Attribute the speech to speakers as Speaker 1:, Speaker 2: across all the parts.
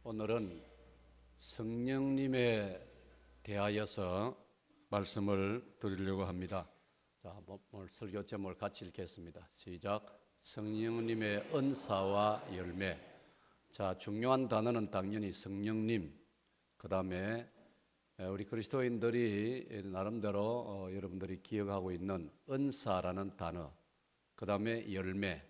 Speaker 1: 오늘은 성령님에 대하여서 말씀을 드리려고 합니다. 자, 오늘 설교 제목을 같이 읽겠습니다. 시작. 성령님의 은사와 열매. 자, 중요한 단어는 당연히 성령님. 그 다음에 우리 그리스도인들이 나름대로 여러분들이 기억하고 있는 은사라는 단어. 그 다음에 열매.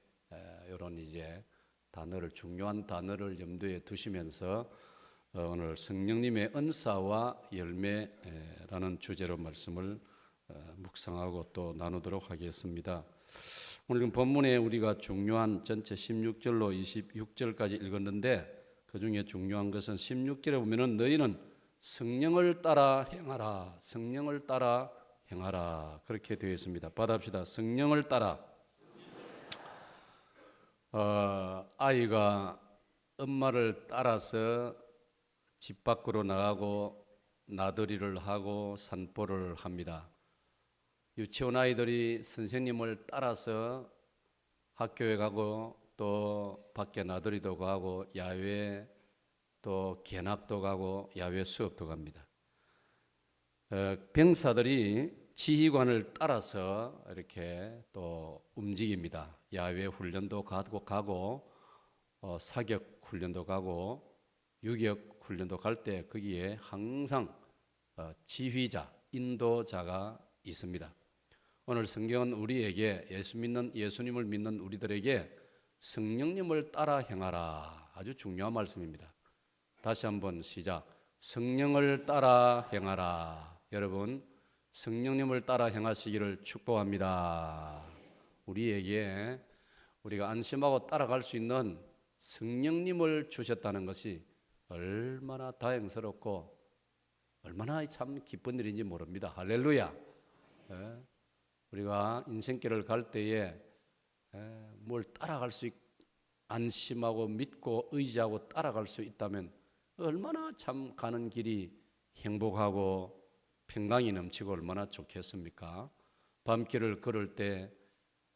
Speaker 1: 이런 이제 단어를, 중요한 단어를 염두에 두시면서 오늘 성령님의 은사와 열매라는 주제로 말씀을 묵상하고 또 나누도록 하겠습니다. 오늘 본문에 우리가 중요한 전체 16절로 26절까지 읽었는데 그 중에 중요한 것은 16절에 보면은 너희는 성령을 따라 행하라, 성령을 따라 행하라 그렇게 되어 있습니다. 받아봅시다. 성령을 따라. 아이가 엄마를 따라서 집 밖으로 나가고 나들이를 하고 산보를 합니다. 유치원 아이들이 선생님을 따라서 학교에 가고 또 밖에 나들이도 가고 야외 또 견학도 가고 야외 수업도 갑니다. 병사들이 지휘관을 따라서 이렇게 또 움직입니다. 야외 훈련도 가고 사격 훈련도 가고 유격 훈련도 갈 때 거기에 항상 지휘자, 인도자가 있습니다. 오늘 성경은 우리에게 예수님을 믿는 우리들에게 성령님을 따라 행하라, 아주 중요한 말씀입니다. 다시 한번 시작. 성령을 따라 행하라. 여러분, 성령님을 따라 행하시기를 축복합니다. 우리에게 우리가 안심하고 따라갈 수 있는 성령님을 주셨다는 것이 얼마나 다행스럽고 얼마나 참 기쁜 일인지 모릅니다. 할렐루야. 우리가 인생길을 갈 때에 뭘 따라갈 수 안심하고 믿고 의지하고 따라갈 수 있다면 얼마나 참 가는 길이 행복하고 평강이 넘치고 얼마나 좋겠습니까? 밤길을 걸을 때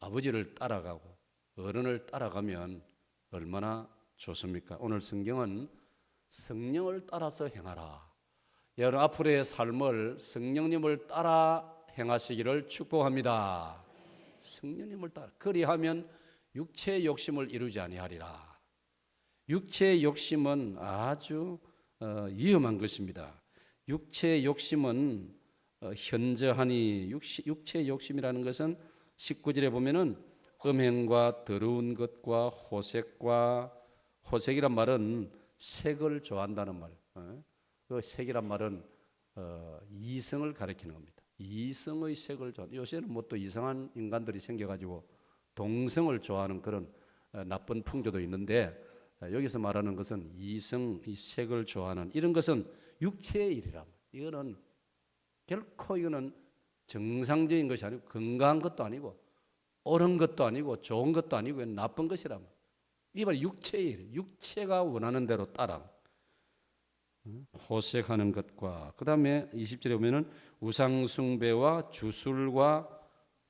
Speaker 1: 아버지를 따라가고 어른을 따라가면 얼마나 좋습니까? 오늘 성경은 성령을 따라서 행하라. 여러분 앞으로의 삶을 성령님을 따라 행하시기를 축복합니다. 성령님을 따라. 그리하면 육체의 욕심을 이루지 아니하리라. 육체의 욕심은 아주 위험한 것입니다. 육체의 욕심은 현저하니, 육체의 욕심이라는 것은 19절에 보면은 음행과 더러운 것과 호색이란 말은 색을 좋아한다는 말. 그 색이란 말은 이성을 가리키는 겁니다. 이성의 색을 좋아하는. 요새는 뭐 또 이상한 인간들이 생겨가지고 동성을 좋아하는 그런 나쁜 풍조도 있는데 여기서 말하는 것은 이성, 이 색을 좋아하는 이런 것은 육체의 일이라. 이거는 결코 이거는 정상적인 것이 아니고 건강한 것도 아니고 옳은 것도 아니고 좋은 것도 아니고 나쁜 것이라. 이 말 육체의 일, 육체가 원하는 대로 따라 호색하는 것과 그 다음에 20절에 보면은 우상숭배와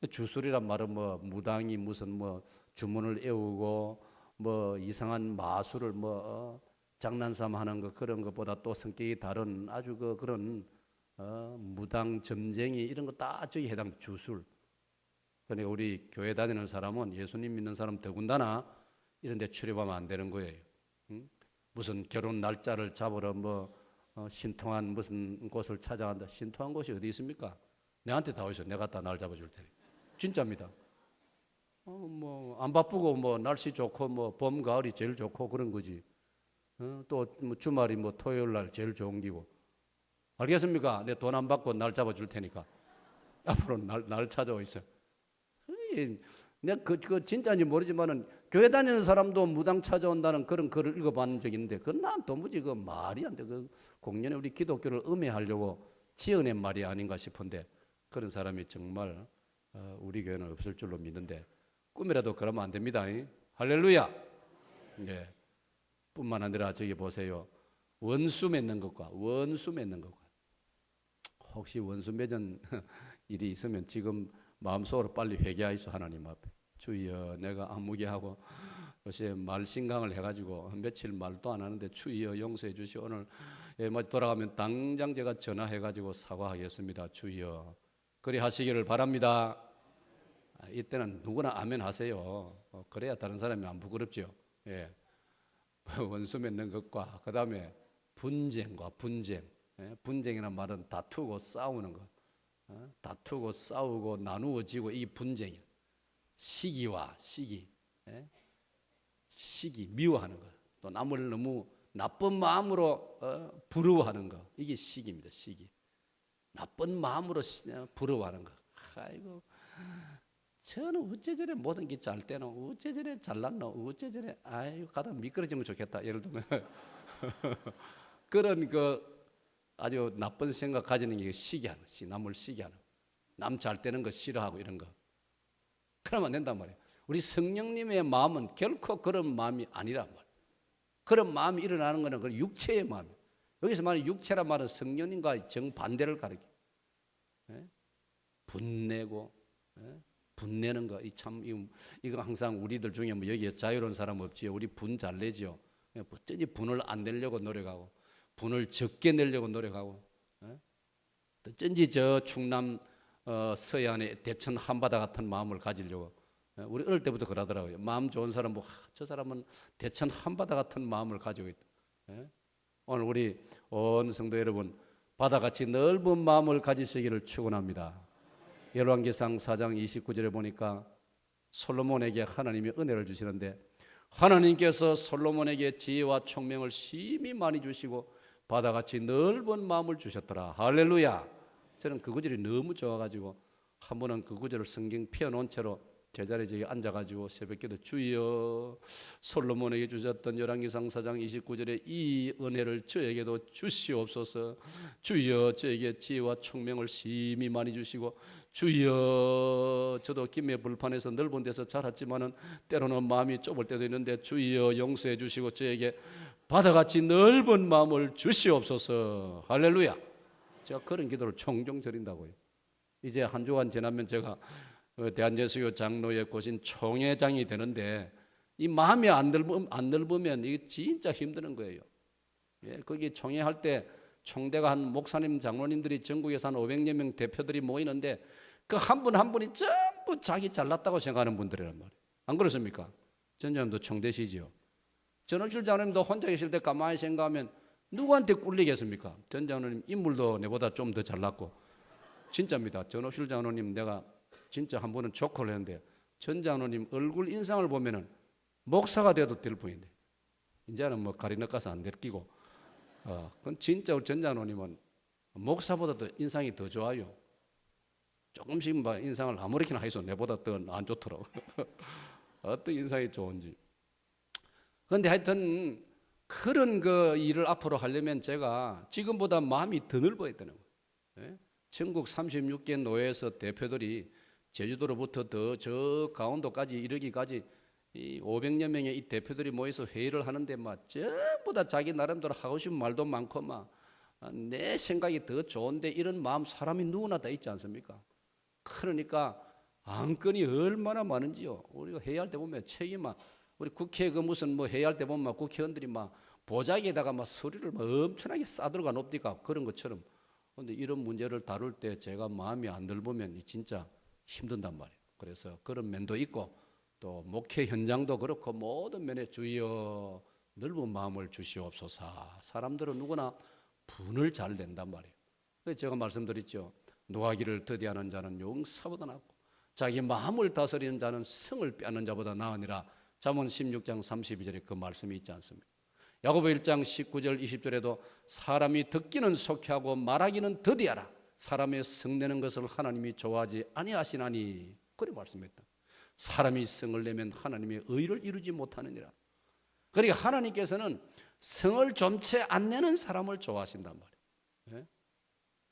Speaker 1: 주술이란 말은 뭐 무당이 무슨 뭐 주문을 외우고 뭐 이상한 마술을 장난삼 하는 거 그런 것보다 또 성격이 다른 아주 그런 무당, 점쟁이 이런 거 다 저기 해당 주술. 그러니까 우리 교회 다니는 사람은 예수님 믿는 사람 더군다나 이런 데 출입하면 안 되는 거예요. 무슨 결혼 날짜를 잡으러 신통한 무슨 곳을 찾아간다. 신통한 곳이 어디 있습니까? 내한테 다 오셔. 내가 다 날 잡아줄 테니. 진짜입니다. 안 바쁘고 날씨 좋고 봄, 가을이 제일 좋고 그런 거지. 또 주말이 토요일 날 제일 좋은 기고. 알겠습니까? 내 돈 안 받고 날 잡아줄 테니까. 앞으로 날 찾아오 있어. 내가 그 진짜인지 모르지만은 교회 다니는 사람도 무당 찾아온다는 그런 글을 읽어본 적이 있는데 그건 난 도무지 그 말이 안 돼. 그 공연에 우리 기독교를 음해하려고 지어낸 말이 아닌가 싶은데 그런 사람이 정말 우리 교회는 없을 줄로 믿는데 꿈이라도 그러면 안 됩니다. 할렐루야. 예. 뿐만 아니라 저기 보세요. 원수 맺는 것과 혹시 원수 맺은 일이 있으면 지금 마음속으로 빨리 회개하이소. 하나님 앞에 주여 내가 아무개하고 요새 말신강을 해가지고 며칠 말도 안 하는데 주여 용서해 주시오. 오늘 돌아가면 당장 제가 전화해가지고 사과하겠습니다. 주여 그리 하시기를 바랍니다. 이때는 누구나 아멘 하세요. 그래야 다른 사람이 안 부끄럽죠. 예. 원수 맺는 것과 그 다음에 분쟁과 분쟁. 예. 분쟁이라는 말은 다투고 싸우는 것. 다투고 싸우고 나누어지고 이 분쟁이 시기와 시기. 예. 시기 미워하는 것. 또 남을 너무 나쁜 마음으로 부러워하는 것. 이게 시기입니다. 시기. 나쁜 마음으로 부러워하는 것. 아이고 저는 어째 저래 모든 게 잘 되노, 어째 저래 잘났노, 어째 저래 아이고 가다 미끄러지면 좋겠다. 예를 들면 그런 그 아주 나쁜 생각 가지는 게 시기하는 것, 남을 시기하는 것. 남 잘 되는 거 싫어하고 이런 거. 그러면 안 된단 말이에요. 우리 성령님의 마음은 결코 그런 마음이 아니란 말이에요. 그런 마음이 일어나는 것은 그 육체의 마음이에요. 여기서 말하는 육체란 말은 성령님과 정반대를 가리켜요. 분내고 분내는 거, 이거 항상 우리들 중에 뭐 여기에 자유로운 사람 없지요. 우리 분 잘 내지요. 어쩐지 분을 안 내려고 노력하고, 분을 적게 내려고 노력하고, 어쩐지 저 충남 서해안의 대천 한바다 같은 마음을 가지려고. 우리 어릴 때부터 그러더라고요. 마음 좋은 사람 저 사람은 대천 한바다 같은 마음을 가지고 있다. 오늘 우리 온 성도 여러분 바다같이 넓은 마음을 가지시기를 축원합니다. 열왕기상 4장 29절에 보니까 솔로몬에게 하나님이 은혜를 주시는데 하나님께서 솔로몬에게 지혜와 총명을 심히 많이 주시고 바다같이 넓은 마음을 주셨더라. 할렐루야. 저는 그 구절이 너무 좋아가지고 한 번은 그 구절을 성경 펴놓은 채로 제자리에 앉아가지고 새벽기도 주여 솔로몬에게 주셨던 열왕기상 4장 29절에 이 은혜를 저에게도 주시옵소서. 주여 저에게 지혜와 총명을 심히 많이 주시고 주여 저도 김해 불판에서 넓은 데서 자랐지만은 때로는 마음이 좁을 때도 있는데 주여 용서해 주시고 저에게 바다같이 넓은 마음을 주시옵소서. 할렐루야. 제가 그런 기도를 종종 드린다고요. 이제 한 주간 지나면 제가 대한제수교 장로의 고신 총회장이 되는데 이 마음이 안 넓으면 이게 진짜 힘드는 거예요. 예, 거기 총회할 때 총대가 한 목사님 장로님들이 전국에서 한 500여 명 대표들이 모이는데 그 한 분 한 분이 전부 자기 잘났다고 생각하는 분들이란 말이에요. 안 그렇습니까? 전장님도 총대시지요. 전호실 장로님도 혼자 계실 때 가만히 생각하면 누구한테 꿀리겠습니까? 전 장로님 인물도 내보다 좀 더 잘났고 진짜입니다. 전호실 장로님 내가 진짜 한 번은 조커를 했는데 전 장로님 얼굴 인상을 보면은 목사가 돼도 될 뿐인데 이제는 뭐 가리너 가서 안 데끼고 그건 진짜 우리 전 장로님은 목사보다도 인상이 더 좋아요. 조금씩 뭐 인상을 아무렇게나 해서 내보다 더 안 좋더라고. 어떤 인상이 좋은지. 그런데 하여튼 그런 그 일을 앞으로 하려면 제가 지금보다 마음이 더 넓어야 되는 거예요. 전국 36개 노회에서 대표들이 제주도로부터 더 저 강원도까지 이르기까지 이 500여 명의 이 대표들이 모여서 회의를 하는데 막 전부 다 자기 나름대로 하고 싶은 말도 많고 막 내 생각이 더 좋은데 이런 마음 사람이 누구나 다 있지 않습니까? 그러니까 안건이 얼마나 많은지요. 우리가 회의할 때 보면 책이 막 우리 국회 그 무슨 뭐 회의할 때 보면 막 국회의원들이 막 보자기에다가 막 서류를 막 엄청나게 싸들어가 놓으니까 그런 것처럼. 그런데 이런 문제를 다룰 때 제가 마음이 안 넓으면 진짜 힘든단 말이에요. 그래서 그런 면도 있고 또 목회 현장도 그렇고 모든 면에 주여 넓은 마음을 주시옵소서. 사람들은 누구나 분을 잘 낸단 말이에요. 그래서 제가 말씀드렸죠. 노하기를 더디하는 자는 용사보다 낫고 자기 마음을 다스리는 자는 성을 빼앗는 자보다 나으니라. 잠언 16장 32절에 그 말씀이 있지 않습니까? 야고보 1장 19절 20절에도 사람이 듣기는 속히하고 말하기는 더디하라. 사람의 성내는 것을 하나님이 좋아하지 아니하시나니. 그렇게 말씀했다. 사람이 성을 내면 하나님의 의를 이루지 못하느니라. 그러니까 하나님께서는 성을 좀채 안 내는 사람을 좋아하신단 말이에요.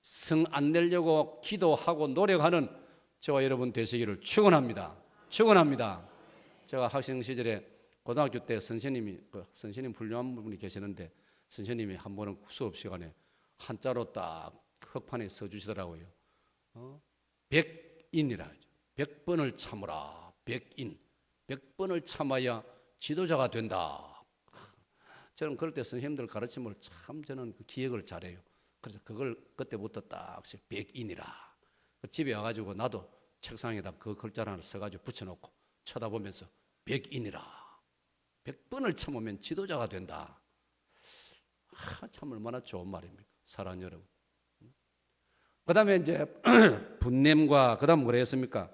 Speaker 1: 성 안 내려고 기도하고 노력하는 저와 여러분 되시기를 축원합니다. 축원합니다. 제가 학생 시절에 고등학교 때 선생님 훌륭한 분이 계시는데 선생님이 한 번은 수업 시간에 한자로 딱 흑판에 써주시더라고요. 100인이라 하죠. 100번을 참으라. 100인. 100번을 참아야 지도자가 된다. 저는 그럴 때 선생님들 가르침을 참 저는 그 기억을 잘해요. 그래서 그걸 그때부터 딱 백인이라. 집에 와가지고 나도 책상에다 그 글자를 하나 써가지고 붙여놓고 쳐다보면서 백인이라. 100번을 쳐보면 지도자가 된다. 참 얼마나 좋은 말입니까? 사랑하는 여러분. 그 다음에 이제 분냄과 그 다음 뭐라 했습니까?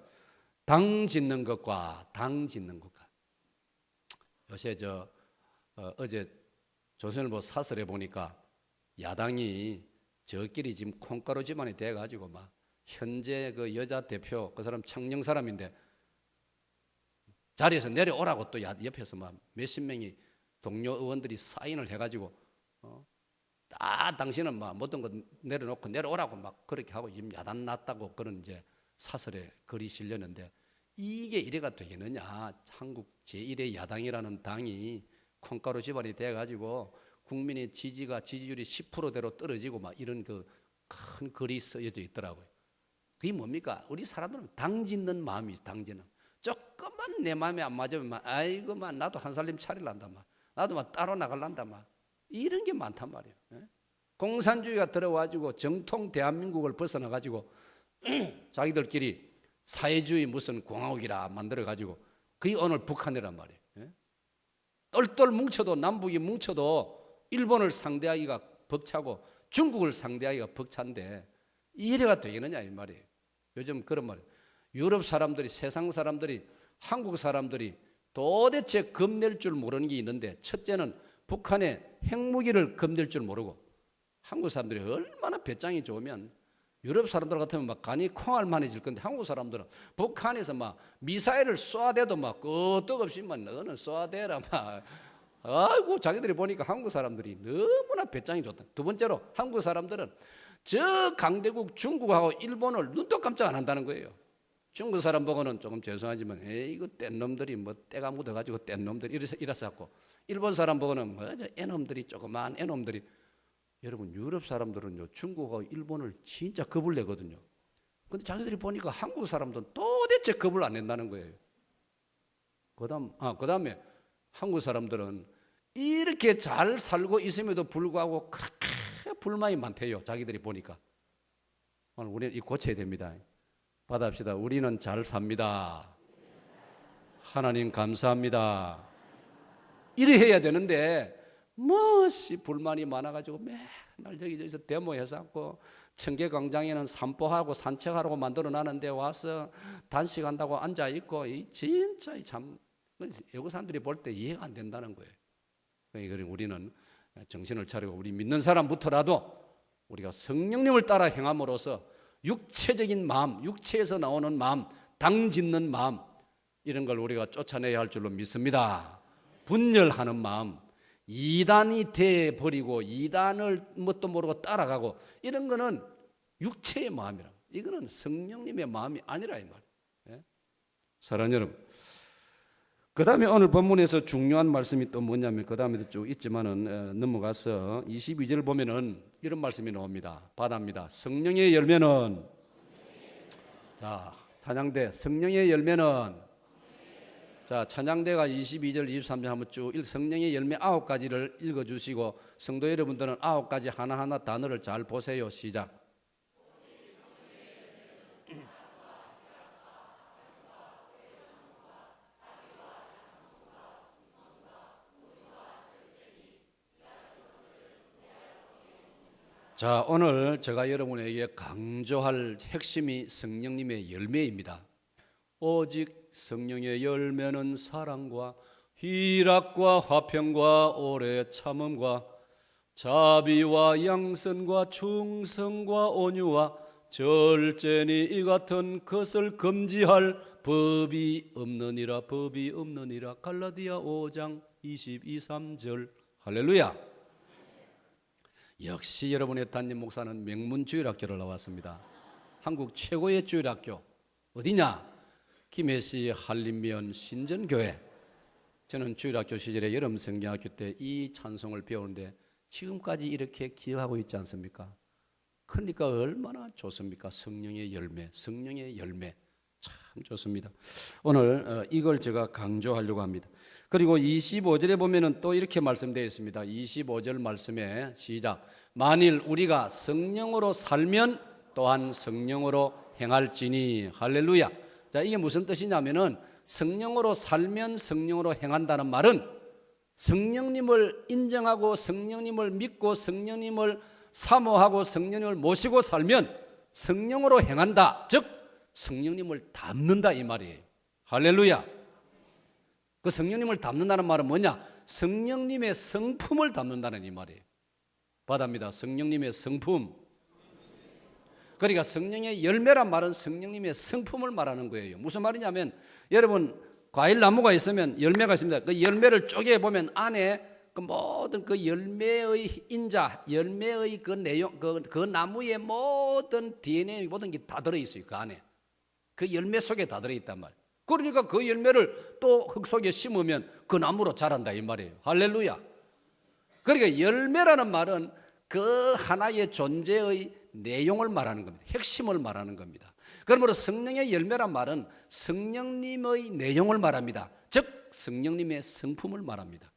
Speaker 1: 당 짓는 것과 당 짓는 것과. 요새 어제 조선일보 사설에 보니까 야당이 저끼리 지금 콩가루 집안이 돼가지고 막 현재 그 여자 대표 그 사람 청년 사람인데 자리에서 내려오라고 또 옆에서 막 몇십 명이 동료 의원들이 사인을 해가지고 당신은 막 모든 거 내려놓고 내려오라고 막 그렇게 하고 야단 났다고 그런 이제 사설에 글이 실렸는데 이게 이래가 되겠느냐? 한국 제1의 야당이라는 당이 콩가루 집안이 돼가지고 국민의 지지율이 10%대로 떨어지고 막 이런 그 큰 글이 쓰여져 있더라고요. 그게 뭡니까? 우리 사람들은 당 짓는 마음이 있어. 당 짓는. 조금만 내 마음에 안 맞으면 막 아이고 막 나도 한 살림 차릴란다 막 나도 막 따로 나갈란다 막 이런 게 많단 말이에요. 공산주의가 들어와가지고 정통 대한민국을 벗어나가지고 자기들끼리 사회주의 무슨 공화국이라 만들어가지고 그게 오늘 북한이란 말이에요. 똘똘 뭉쳐도 남북이 뭉쳐도 일본을 상대하기가 벅차고 중국을 상대하기가 벅찬데 이래가 되겠느냐 이 말이에요. 요즘 그런 말이에요. 유럽 사람들이 세상 사람들이 한국 사람들이 도대체 겁낼 줄 모르는 게 있는데 첫째는 북한의 핵무기를 겁낼 줄 모르고 한국 사람들이 얼마나 배짱이 좋으면 유럽 사람들 같으면 막 간이 콩알만해질 건데 한국 사람들은 북한에서 막 미사일을 쏘아대도 막 끄떡없이 막 너는 쏘아대라 막 아이고 자기들이 보니까 한국 사람들이 너무나 배짱이 좋다. 두 번째로 한국 사람들은 저 강대국 중국하고 일본을 눈도 깜짝 안 한다는 거예요. 중국 사람 보고는 조금 죄송하지만 이거 뗀놈들이 뭐 때가 묻어가지고 뗀놈들이 이래서 갖고 일본 사람 보고는 뭐저 애놈들이 조그만 애놈들이 여러분 유럽 사람들은요 중국하고 일본을 진짜 겁을 내거든요. 근데 자기들이 보니까 한국 사람들은 도대체 겁을 안 낸다는 거예요. 그다음에 한국 사람들은 이렇게 잘 살고 있음에도 불구하고 그렇게 불만이 많대요. 자기들이 보니까. 오늘 우리는 이 고쳐야 됩니다. 받아합시다. 우리는 잘 삽니다. 하나님 감사합니다. 이래 해야 되는데 불만이 많아가지고 맨날 여기저기서 데모해서 갖고 청계광장에는 산보하고 산책하라고 만들어놨는데 와서 단식한다고 앉아있고 진짜 참 외국 사람들이 볼 때 이해가 안 된다는 거예요. 그러니까 우리는 정신을 차리고 우리 믿는 사람부터라도 우리가 성령님을 따라 행함으로써 육체적인 마음, 육체에서 나오는 마음, 당짓는 마음 이런 걸 우리가 쫓아내야 할 줄로 믿습니다. 분열하는 마음, 이단이 돼버리고 이단을 뭣도 모르고 따라가고 이런 거는 육체의 마음이라. 이거는 성령님의 마음이 아니라 이 말이에요. 사랑하는 여러분, 그 다음에 오늘 본문에서 중요한 말씀이 또 뭐냐면 그 다음에도 쭉 있지만은 넘어가서 22절 보면은 이런 말씀이 나옵니다. 받아합니다. 성령의 열매는 자 찬양대 성령의 열매는 자 찬양대가 22절 23절 한번 쭉 성령의 열매 9가지를 읽어주시고 성도 여러분들은 9가지 하나하나 단어를 잘 보세요. 시작. 자, 오늘 제가 여러분에게 강조할 핵심이 성령님의 열매입니다. 오직 성령의 열매는 사랑과 희락과 화평과 오래 참음과 자비와 양선과 충성과 온유와 절제니 이 같은 것을 금지할 법이 없느니라. 법이 없느니라. 갈라디아 5장 22, 3절. 할렐루야. 역시 여러분의 담임 목사는 명문주일학교를 나왔습니다. 한국 최고의 주일학교 어디냐? 김해시 한림면 신전교회. 저는 주일학교 시절에 여름 성경학교 때 이 찬송을 배우는데 지금까지 이렇게 기억하고 있지 않습니까? 그러니까 얼마나 좋습니까? 성령의 열매, 성령의 열매 참 좋습니다. 오늘 이걸 제가 강조하려고 합니다. 그리고 25절에 보면은 또 이렇게 말씀되어 있습니다. 25절 말씀에 시작. 만일 우리가 성령으로 살면 또한 성령으로 행할지니. 할렐루야. 자, 이게 무슨 뜻이냐면은 성령으로 살면 성령으로 행한다는 말은 성령님을 인정하고 성령님을 믿고 성령님을 사모하고 성령님을 모시고 살면 성령으로 행한다. 즉 성령님을 닮는다 이 말이에요. 할렐루야. 그 성령님을 닮는다는 말은 뭐냐? 성령님의 성품을 닮는다는 이 말이에요. 받아입니다. 성령님의 성품. 그러니까 성령의 열매란 말은 성령님의 성품을 말하는 거예요. 무슨 말이냐면 여러분 과일 나무가 있으면 열매가 있습니다. 그 열매를 쪼개 보면 안에 그 모든 그 열매의 인자, 열매의 그 내용, 그 나무의 모든 DNA 모든 게 다 들어 있어요. 그 안에 그 열매 속에 다 들어 있단 말. 그러니까 그 열매를 또 흙 속에 심으면 그 나무로 자란다 이 말이에요. 할렐루야. 그러니까 열매라는 말은 그 하나의 존재의 내용을 말하는 겁니다. 핵심을 말하는 겁니다. 그러므로 성령의 열매란 말은 성령님의 내용을 말합니다. 즉 성령님의 성품을 말합니다.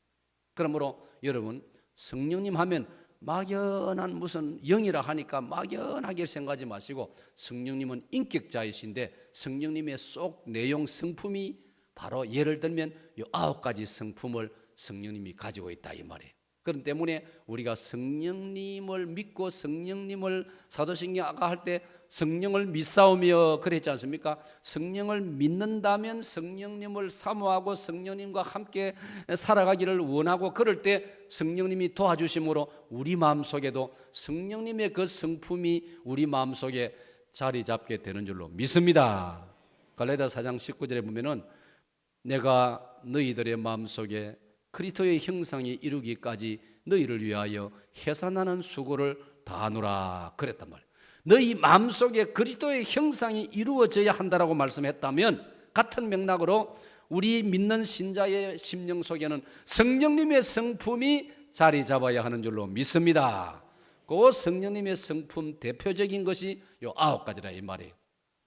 Speaker 1: 그러므로 여러분 성령님 하면 막연한 무슨 영이라 하니까 막연하게 생각하지 마시고 성령님은 인격자이신데 성령님의 속 내용 성품이 바로 예를 들면 이 9가지 성품을 성령님이 가지고 있다 이 말이에요. 그렇기 때문에 우리가 성령님을 믿고 성령님을 사도신경 아까 할 때 성령을 믿사오며 그랬지 않습니까? 성령을 믿는다면 성령님을 사모하고 성령님과 함께 살아가기를 원하고 그럴 때 성령님이 도와주심으로 우리 마음속에도 성령님의 그 성품이 우리 마음속에 자리 잡게 되는 줄로 믿습니다. 갈라디아 4장 19절에 보면은 내가 너희들의 마음속에 그리스도의 형상이 이루기까지 너희를 위하여 해산하는 수고를 다하노라 그랬단 말이에요. 너희 마음속에 그리스도의 형상이 이루어져야 한다라고 말씀했다면 같은 맥락으로 우리 믿는 신자의 심령 속에는 성령님의 성품이 자리 잡아야 하는 줄로 믿습니다. 그 성령님의 성품 대표적인 것이 요 9가지라 이 말이에요.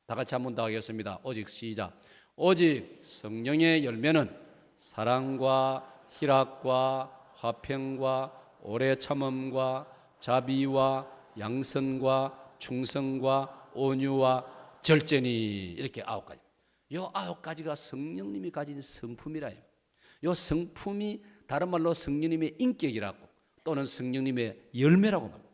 Speaker 1: 다 같이 한번 더 하겠습니다. 오직 시작. 오직 성령의 열매는 사랑과 희락과 화평과 오래 참음과 자비와 양선과 충성과 온유와 절제니 이렇게 9가지. 요 9가지가 성령님이 가진 성품이라요. 요 성품이 다른 말로 성령님의 인격이라고 또는 성령님의 열매라고 말합니다.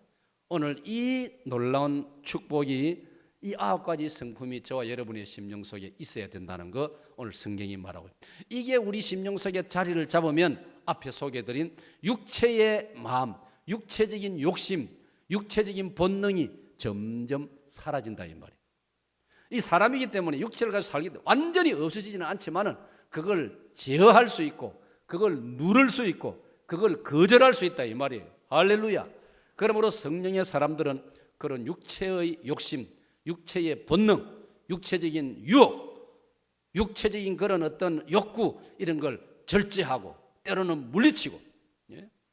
Speaker 1: 오늘 이 놀라운 축복이 이 9가지 성품이 저와 여러분의 심령 속에 있어야 된다는 거 오늘 성경이 말하고 있습니다. 이게 우리 심령 속에 자리를 잡으면 앞에 소개해드린 육체의 마음, 육체적인 욕심, 육체적인 본능이 점점 사라진다 이 말이에요. 이 사람이기 때문에 육체를 가지고 살기 때문에 완전히 없어지지는 않지만은 그걸 제어할 수 있고 그걸 누를 수 있고 그걸 거절할 수 있다 이 말이에요. 할렐루야. 그러므로 성령의 사람들은 그런 육체의 욕심, 육체의 본능, 육체적인 유혹, 육체적인 그런 어떤 욕구 이런 걸 절제하고 때로는 물리치고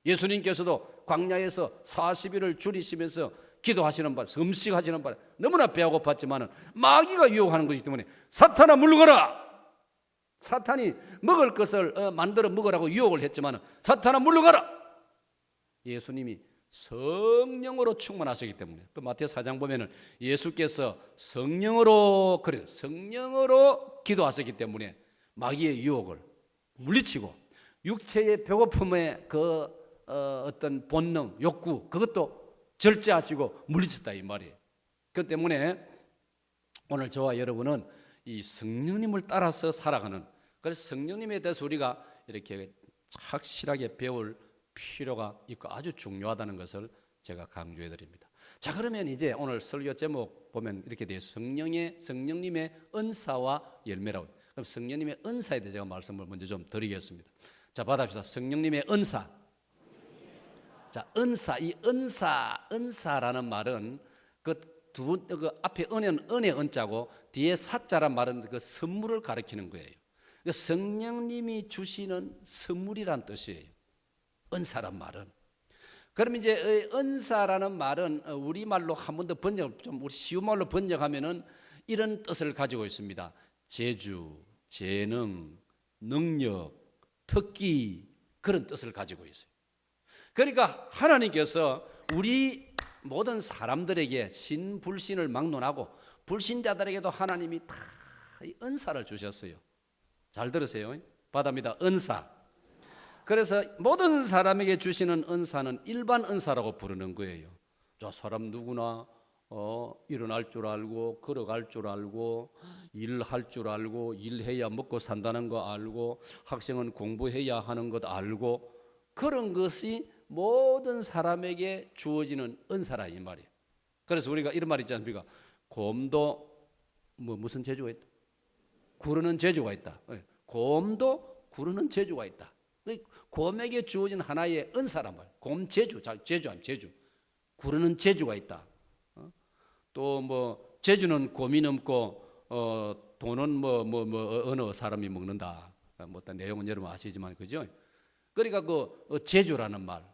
Speaker 1: 예수님께서도 광야에서 40일을 줄이시면서 기도하시는 바, 금식하시는 바 너무나 배가 고팠지만 마귀가 유혹하는 것이기 때문에 사탄아 물러가라. 사탄이 먹을 것을 만들어 먹으라고 유혹을 했지만 사탄아 물러가라. 예수님이 성령으로 충만하시기 때문에 또 마태오 4장 보면은 예수께서 성령으로 기도하셨기 때문에 마귀의 유혹을 물리치고 육체의 배고픔의 그 어떤 본능, 욕구 그것도 절제하시고 물리쳤다 이 말이에요. 그 때문에 오늘 저와 여러분은 이 성령님을 따라서 살아가는 그래서 성령님에 대해서 우리가 이렇게 확실하게 배울 필요가 있고 아주 중요하다는 것을 제가 강조해 드립니다. 자 그러면 이제 오늘 설교 제목 보면 이렇게 돼요. 성령님의 은사와 열매라고. 그럼 성령님의 은사에 대해 제가 말씀을 먼저 좀 드리겠습니다. 자 받아봅시다. 성령님의 은사. 자 은사, 이 은사라는 말은 그 앞에 은혜는 은혜 은자고 뒤에 사자란 말은 그 선물을 가리키는 거예요. 그 성령님이 주시는 선물이란 뜻이에요. 은사란 말은. 그럼 이제 은사라는 말은 우리말로 한 번 더 좀 우리 쉬운 말로 번역하면은 이런 뜻을 가지고 있습니다. 재주, 재능, 능력, 특기 그런 뜻을 가지고 있어요. 그러니까 하나님께서 우리 모든 사람들에게 신불신을 막론하고 불신자들에게도 하나님이 다 은사를 주셨어요. 잘 들으세요. 받아입니다. 은사. 그래서 모든 사람에게 주시는 은사는 일반 은사라고 부르는 거예요. 저 사람 누구나 일어날 줄 알고 걸어갈 줄 알고 일할 줄 알고 일해야 먹고 산다는 거 알고 학생은 공부해야 하는 것 알고 그런 것이 모든 사람에게 주어지는 은사라 이 말이에요. 그래서 우리가 이런 말 있지 않습니까? 곰도 무슨 재주가 있다? 구르는 재주가 있다. 곰도 구르는 재주가 있다. 곰에게 주어진 하나의 은사란 말이에요. 곰 재주, 재주. 구르는 재주가 있다. 또 재주는 곰이 넘고 돈은 어느 사람이 먹는다. 어떤 내용은 여러분 아시지만 그죠? 그러니까 그 재주라는 말.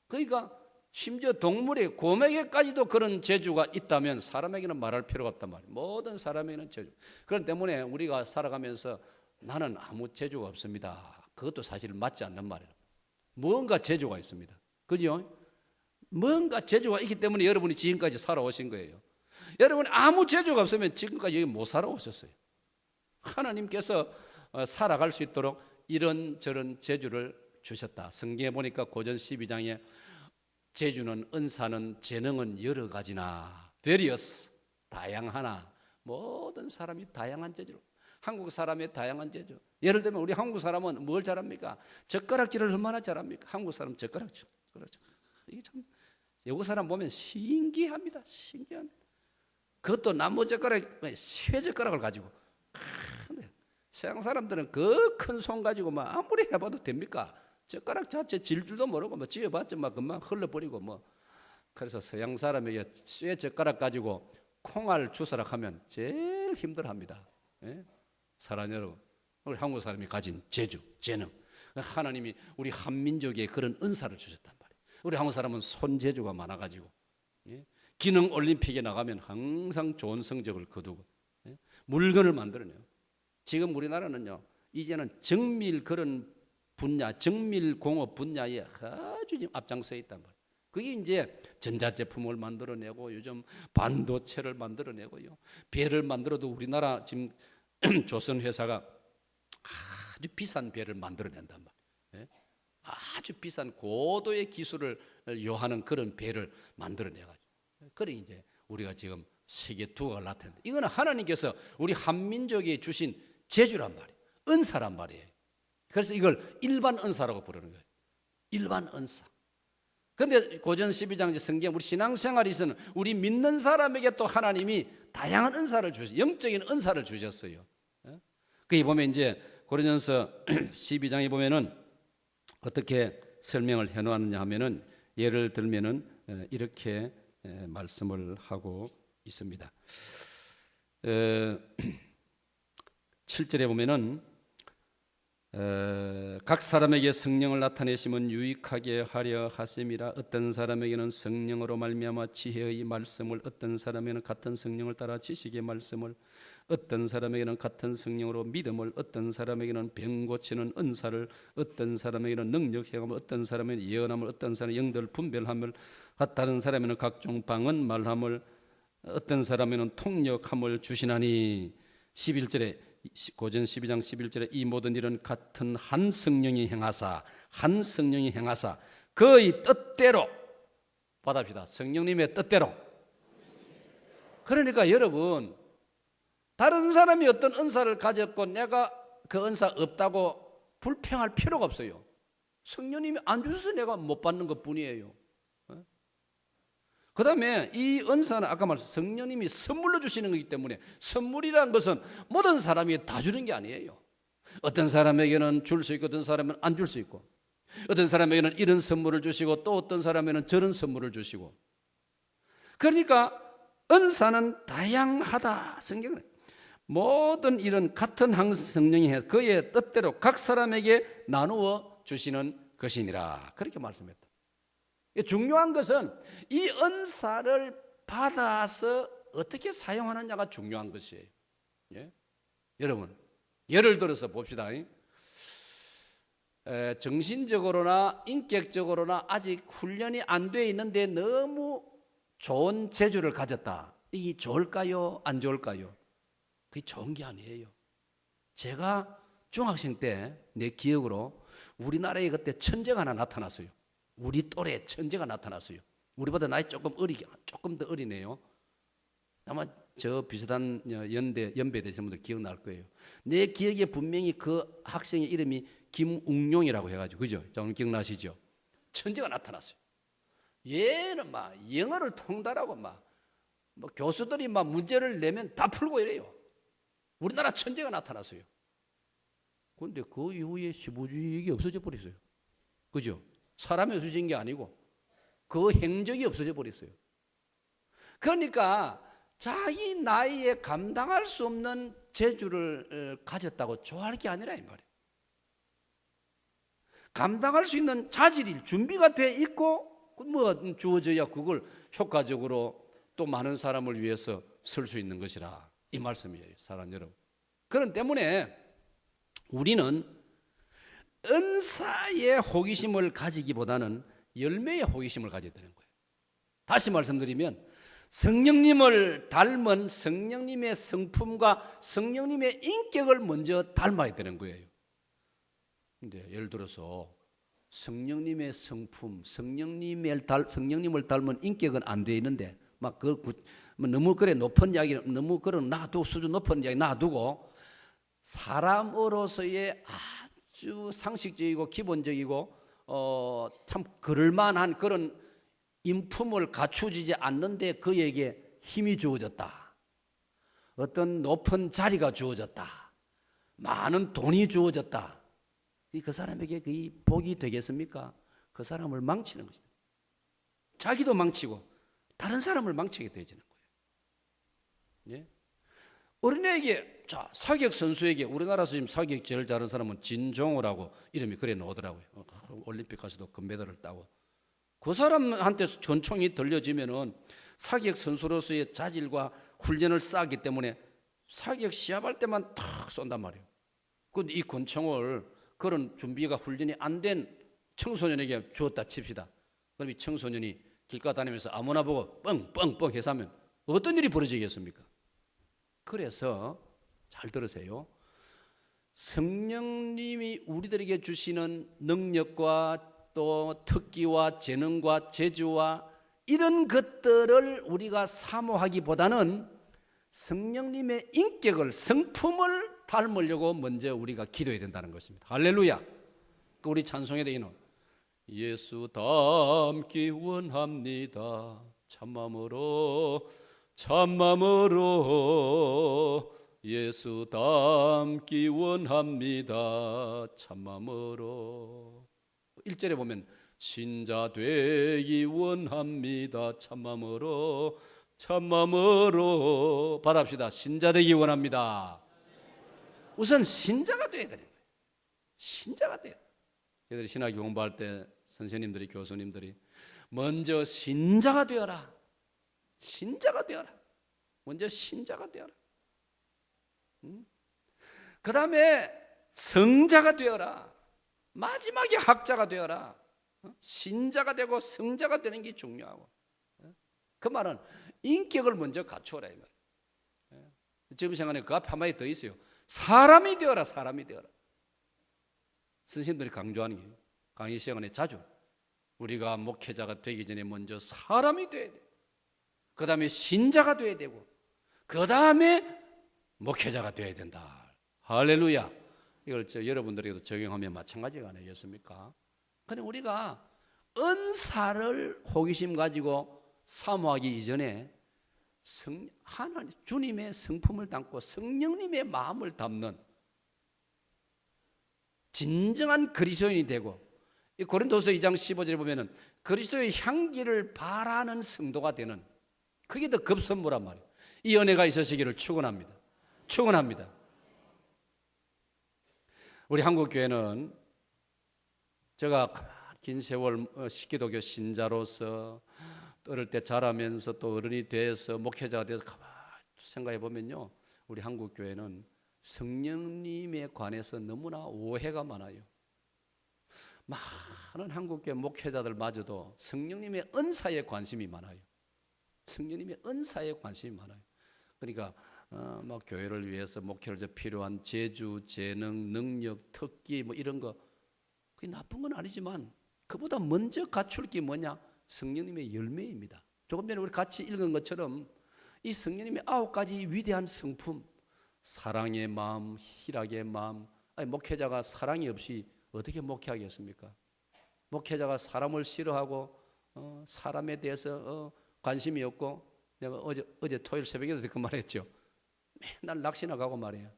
Speaker 1: 그러니까 심지어 동물의 곰에게까지도 그런 재주가 있다면 사람에게는 말할 필요가 없단 말이에요. 모든 사람에게는 재주. 그렇기 때문에 우리가 살아가면서 나는 아무 재주가 없습니다. 그것도 사실 맞지 않는 말이에요. 뭔가 재주가 있습니다. 그죠? 뭔가 재주가 있기 때문에 여러분이 지금까지 살아오신 거예요. 여러분 아무 재주가 없으면 지금까지 여기 못 살아오셨어요. 하나님께서 살아갈 수 있도록 이런저런 재주를 주셨다. 성경에 보니까 고전 12장에 재주는 은사는 재능은 여러 가지나 various 다양하나 모든 사람이 다양한 재주로 한국 사람의 다양한 재주. 예를 들면 우리 한국 사람은 뭘 잘합니까? 젓가락질을 얼마나 잘합니까? 한국 사람 젓가락질. 그렇죠. 이게 참 외국 사람 보면 신기합니다. 신기합니다. 그것도 나무 젓가락, 쇠 젓가락을 가지고. 근데 서양 사람들은 그 큰 손 가지고 아무리 해봐도 됩니까? 젓가락 자체 질 줄도 모르고 쥐어봤자 금방 흘러버리고 그래서 서양 사람에게 쇠 젓가락 가지고 콩알 주스락 하면 제일 힘들어합니다. 예? 사랑하는 여러분, 우리 한국 사람이 가진 재주, 재능, 하나님이 우리 한민족에 그런 은사를 주셨단 말이에요. 우리 한국 사람은 손재주가 많아가지고 기능 올림픽에 나가면 항상 좋은 성적을 거두고 물건을 만들어내요. 지금 우리나라는요 이제는 정밀 그런 분야, 정밀 공업 분야에 아주 지금 앞장서 있단 말이에요. 그게 이제 전자제품을 만들어내고 요즘 반도체를 만들어내고요. 배를 만들어도 우리나라 지금 조선 회사가 아주 비싼 배를 만들어낸단 말이에요. 아주 비싼 고도의 기술을 요하는 그런 배를 만들어내가지고. 그래 이제 우리가 지금 세계 두각을 나타낸다. 이거는 하나님께서 우리 한민족에 주신 재주란 말이에요. 은사란 말이에요. 그래서 이걸 일반 은사라고 부르는 거예요. 일반 은사. 그런데 고전 12장 성경 우리 신앙생활에서는 우리 믿는 사람에게 또 하나님이 다양한 은사를 주셨어요. 영적인 은사를 주셨어요. 거기 보면 이제 고린도전서 12장에 보면은 어떻게 설명을 해놓았느냐 하면은 예를 들면은 이렇게 말씀을 하고 있습니다. 7절에 보면은 각 사람에게 성령을 나타내심은 유익하게 하려 하심이라. 어떤 사람에게는 성령으로 말미암아 지혜의 말씀을, 어떤 사람에게는 같은 성령을 따라 지식의 말씀을, 어떤 사람에게는 같은 성령으로 믿음을, 어떤 사람에게는 병 고치는 은사를, 어떤 사람에게는 능력 행함을, 어떤 사람에게는 예언함을, 어떤 사람에게는 영들 분별함을, 다른 사람에게는 각종 방언 말함을, 어떤 사람에게는 통역함을 주시나니. 11절에 고전 12장 11절에 이 모든 일은 같은 한 성령이 행하사 그의 뜻대로 받합시다. 성령님의 뜻대로. 그러니까 여러분 다른 사람이 어떤 은사를 가졌고 내가 그 은사 없다고 불평할 필요가 없어요. 성령님이 안 주셔서 내가 못 받는 것뿐이에요. 그 다음에 이 은사는 아까 말씀 성령님이 선물로 주시는 거기 때문에 선물이라는 것은 모든 사람이 다 주는 게 아니에요. 어떤 사람에게는 줄 수 있고 어떤 사람은 안 줄 수 있고, 어떤 사람에게는 이런 선물을 주시고 또 어떤 사람에게는 저런 선물을 주시고. 그러니까 은사는 다양하다. 성경은 모든 일은 같은 한 성령이 해서 그의 뜻대로 각 사람에게 나누어 주시는 것이니라. 그렇게 말씀했다. 중요한 것은 이 은사를 받아서 어떻게 사용하느냐가 중요한 것이에요. 예? 여러분 예를 들어서 봅시다. 정신적으로나 인격적으로나 아직 훈련이 안 돼 있는데 너무 좋은 재주를 가졌다. 이게 좋을까요? 안 좋을까요? 그게 좋은 게 아니에요. 제가 중학생 때 내 기억으로 우리나라에 그때 천재가 하나 나타났어요. 우리 또래 천재가 나타났어요. 우리보다 나이 조금 더 어리네요. 아마 저 비슷한 연배 되시는 분들 기억날 거예요. 내 기억에 분명히 그 학생의 이름이 김웅룡이라고 해가지고, 그죠? 오늘 기억나시죠? 천재가 나타났어요. 얘는 막 영어를 통달하고 뭐 교수들이 막 문제를 내면 다 풀고 이래요. 우리나라 천재가 나타났어요. 그런데 그 이후에 시부주의가 없어져 버렸어요. 그죠? 사람이 없어진 게 아니고 그 행적이 없어져 버렸어요. 그러니까 자기 나이에 감당할 수 없는 재주를 가졌다고 좋아할 게 아니라 이 말이에요. 감당할 수 있는 자질이 준비가 돼 있고 뭐 주어져야 그걸 효과적으로 또 많은 사람을 위해서 쓸 수 있는 것이라 이 말씀이에요. 사랑 여러분. 그런 때문에 우리는 은사의 호기심을 가지기보다는 열매의 호기심을 가져야 되는 거예요. 다시 말씀드리면 성령님을 닮은 성령님의 성품과 성령님의 인격을 먼저 닮아야 되는 거예요. 근데 예를 들어서 성령님의 성품, 성령님을 닮은 인격은 안 돼 있는데 막 너무 그래 높은 이야기, 너무 그런 수준 높은 이야기 놔두고 사람으로서의 아주 상식적이고 기본적이고 참 그럴만한 그런 인품을 갖추지 않는데 그에게 힘이 주어졌다. 어떤 높은 자리가 주어졌다. 많은 돈이 주어졌다. 그 사람에게 그 복이 되겠습니까? 그 사람을 망치는 것이다. 자기도 망치고 다른 사람을 망치게 되어지는 거예요. 예? 어린애에게, 사격 선수에게, 우리나라에서 지금 사격 제일 잘하는 사람은 진종호라고 이름이 그래 나오더라고요. 올림픽 가서도 금메달을 따고. 그 사람한테 권총이 들려지면은 사격 선수로서의 자질과 훈련을 쌓았기 때문에 사격 시합할 때만 탁 쏜단 말이에요. 그런데 이 권총을 그런 준비가 훈련이 안 된 청소년에게 주었다 칩시다. 그럼 이 청소년이 길가 다니면서 아무나 보고 뻥뻥뻥 해서 하면 어떤 일이 벌어지겠습니까? 그래서 잘 들으세요. 성령님이 우리들에게 주시는 능력과 또 특기와 재능과 재주와 이런 것들을 우리가 사모하기보다는 성령님의 인격을, 성품을 닮으려고 먼저 우리가 기도해야 된다는 것입니다. 할렐루야. 우리 찬송에 대해는 예수 닮기 원합니다. 참마음으로 예수 닮기 원합니다. 참마음으로. 1절에 보면 신자 되기 원합니다. 참마음으로 받아봅시다. 신자 되기 원합니다. 우선 신자가 돼야 되는 거예요. 신자가 돼야 돼요. 저희들이 신학 공부할 때 선생님들이, 교수님들이 먼저 신자가 되어라. 신자가 되어라. 먼저 신자가 되어라. 그 다음에 성자가 되어라. 마지막에 학자가 되어라. 신자가 되고 성자가 되는 게 중요하고, 그 말은 인격을 먼저 갖추어라 이 말이에요. 지금 생각에 그 앞에 한마디 더 있어요. 사람이 되어라. 사람이 되어라. 선생님들이 강조하는 게 강의 시간에 자주 우리가 목회자가 되기 전에 먼저 사람이 돼야 돼. 그 다음에 신자가 돼야 되고 그 다음에 목회자가 돼야 된다. 할렐루야. 이걸 여러분들에게도 적용하면 마찬가지가 아니겠습니까? 근데 우리가 은사를 호기심 가지고 사모하기 이전에 하나님 주님의 성품을 담고 성령님의 마음을 담는 진정한 그리스도인이 되고, 이 고린도서 2장 15절에 보면은 그리스도의 향기를 바라는 성도가 되는, 그게 더 급선무란 말이에요. 이 은혜가 있으시기를 축원합니다. 축원합니다. 우리 한국교회는 제가 긴 세월 기독교 신자로서 어릴 때 자라면서 또 어른이 돼서 목회자가 돼서 가만히 생각해 보면요, 우리 한국교회는 성령님에 관해서 너무나 오해가 많아요. 많은 한국교회 목회자들마저도 성령님의 은사에 관심이 많아요. 성령님의 은사에 관심이 많아요. 그러니까 막 교회를 위해서 목회를 필요한 재주, 재능, 능력, 특기 뭐 이런 거 그게 나쁜 건 아니지만 그보다 먼저 갖출 게 뭐냐? 성령님의 열매입니다. 조금 전에 우리 같이 읽은 것처럼 이 성령님의 9가지 위대한 성품, 사랑의 마음, 희락의 마음. 아니, 목회자가 사랑이 없이 어떻게 목회하겠습니까? 목회자가 사람을 싫어하고 사람에 대해서 관심이 없고, 내가 어제 토요일 새벽에도 그 말했죠. 맨날 낚시나 가고 말이에요.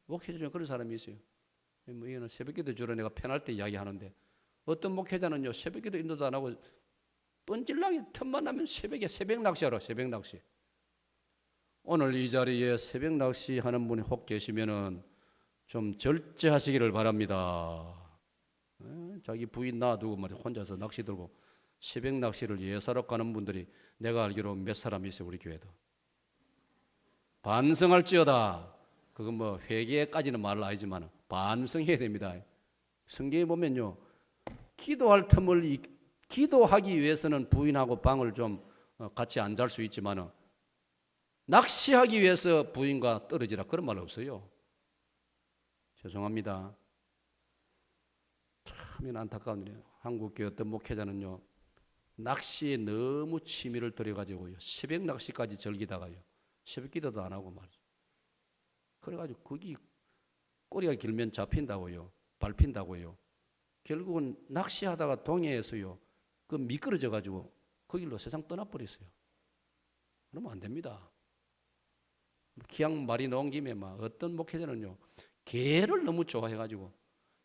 Speaker 1: 목회자 중에 그런 사람이 있어요. 뭐 이거는 새벽기도 주로 내가 편할 때 이야기하는데, 어떤 목회자는요 새벽기도 인도도 안 하고 뻔질랑이 틈만 나면 새벽 낚시하러 새벽 낚시. 오늘 이 자리에 새벽 낚시 하는 분이 혹 계시면은 좀 절제하시기를 바랍니다. 자기 부인 놔두고 말이야 혼자서 낚시 들고 새벽 낚시를 예사로 가는 분들이 내가 알기로 몇 사람 있어요. 우리 교회도. 반성할지어다. 그건 뭐 회개까지는 말을 아니지만 반성해야 됩니다. 성경에 보면요, 기도하기 위해서는 부인하고 방을 좀 같이 안 잘 수 있지만 낚시하기 위해서 부인과 떨어지라 그런 말 없어요. 죄송합니다. 참 안타까운 일이에요. 한국교회 어떤 목회자는요 낚시에 너무 취미를 들여가지고요 새벽 낚시까지 즐기다가요 새벽 기도도 안 하고 말이죠. 그래가지고 거기 꼬리가 길면 잡힌다고요, 밟힌다고요. 결국은 낚시하다가 동해에서요 그 미끄러져가지고 그 길로 세상 떠나버렸어요. 그러면 안 됩니다. 기왕 말이 나온 김에 막 어떤 목회자는요 게를 너무 좋아해가지고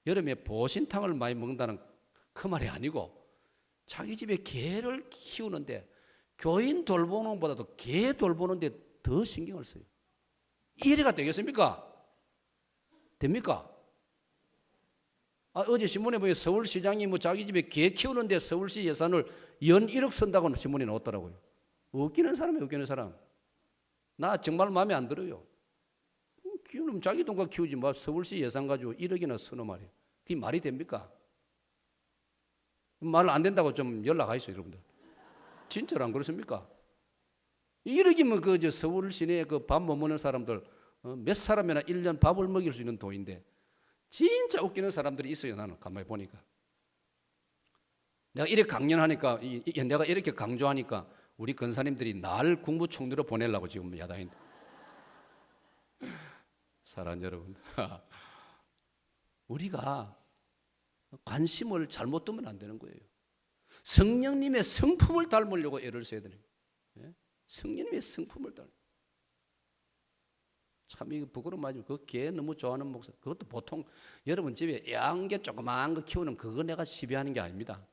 Speaker 1: 여름에 보신탕을 많이 먹는다는 그 말이 아니고 자기 집에 개를 키우는데 교인 돌보는 것보다도 개 돌보는데 더 신경을 써요. 이해가 되겠습니까? 됩니까? 어제 신문에 보면 서울시장이 뭐 자기 집에 개 키우는데 서울시 예산을 연 1억 쓴다고 신문에 나왔더라고요. 웃기는 사람이에요. 웃기는 사람. 나 정말 마음에 안 들어요. 키우면 자기 돈과 키우지 뭐 서울시 예산 가지고 1억이나 쓰는 말이에요. 그게 말이 됩니까? 말 안 된다고 좀 연락하세요, 여러분들. 진짜로 안 그렇습니까? 1억이면 그 서울 시내에 그 밥 못 먹는 사람들 몇 사람이나 1년 밥을 먹일 수 있는 돈인데 진짜 웃기는 사람들이 있어요. 나는 가만히 보니까. 내가 이렇게 강연하니까 내가 이렇게 강조하니까 우리 권사님들이 날 국무총리로 보내려고 지금 야당인데. 사랑하는 여러분, 우리가 관심을 잘못 두면 안 되는 거예요. 성령님의 성품을 닮으려고 애를 써야 되는 거예요. 성령님의 성품을 닮. 참 이거 부끄러운 말이지만 그 개 너무 좋아하는 목사, 그것도 보통 여러분 집에 애완개 조그마한 거 키우는 그거 내가 시비하는 게 아닙니다.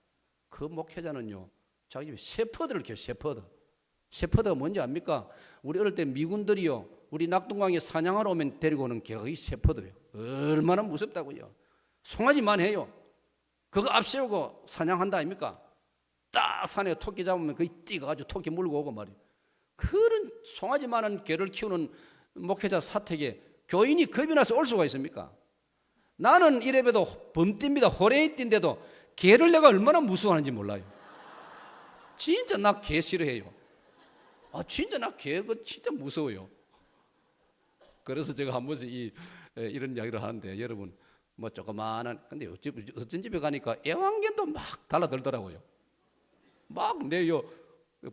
Speaker 1: 그 목회자는요 자기 집에 셰퍼드를 키워요. 셰퍼드가 뭔지 압니까? 우리 어릴 때 미군들이요 우리 낙동강에 사냥하러 오면 데리고 오는 개가 이 셰퍼드예요. 얼마나 무섭다고요. 송아지만 해요. 그거 앞세우고 사냥한다 아닙니까? 딱 산에 토끼 잡으면 거기 뛰어가지고 토끼 물고 오고 말이에요. 그런 송아지 많은 개를 키우는 목회자 사택에 교인이 겁이 나서 올 수가 있습니까? 나는 이래봬도 범띠입니다. 호랭이 띠인데도 개를 내가 얼마나 무서워하는지 몰라요. 진짜 나 개 싫어해요. 진짜 나 개 진짜 무서워요. 그래서 제가 한 번씩 이런 이야기를 하는데 여러분 뭐 조그마한 근데 어떤 집에 가니까 애완견도 막 달라들더라고요. 막 내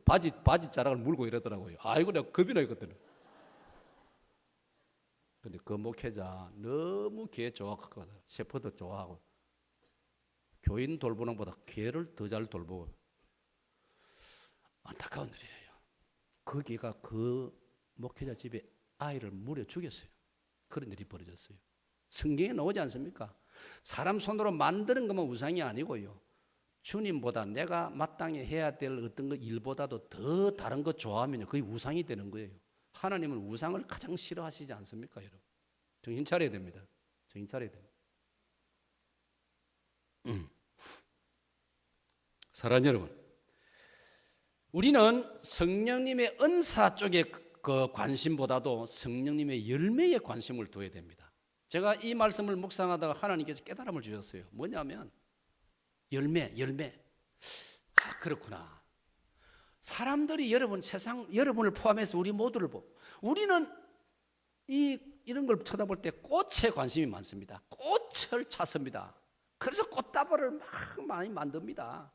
Speaker 1: 바지 자락을 물고 이러더라고요. 아이고 내가 겁이 나거든요. 근데 그 목회자 너무 개 좋아하거든. 셰퍼드 좋아하고 교인 돌보는 것보다 개를 더 잘 돌보고. 안타까운 일이에요. 그 개가 그 목회자 집에 아이를 물어 죽였어요. 그런 일이 벌어졌어요. 성경에 나오지 않습니까? 사람 손으로 만드는 것만 우상이 아니고요. 주님보다 내가 마땅히 해야 될 어떤 것 일보다도 더 다른 것 좋아하면 그게 우상이 되는 거예요. 하나님은 우상을 가장 싫어하시지 않습니까, 여러분? 정신 차려야 됩니다. 정신 차려야 됩니다. 사랑하는 여러분, 우리는 성령님의 은사 쪽에 그 관심보다도 성령님의 열매에 관심을 둬야 됩니다. 제가 이 말씀을 묵상하다가 하나님께서 깨달음을 주셨어요. 뭐냐면 열매. 그렇구나. 사람들이 여러분을 포함해서 우리 모두를 보고 우리는 이런 걸 쳐다볼 때 꽃에 관심이 많습니다. 꽃을 찾습니다. 그래서 꽃다발을 막 많이 만듭니다.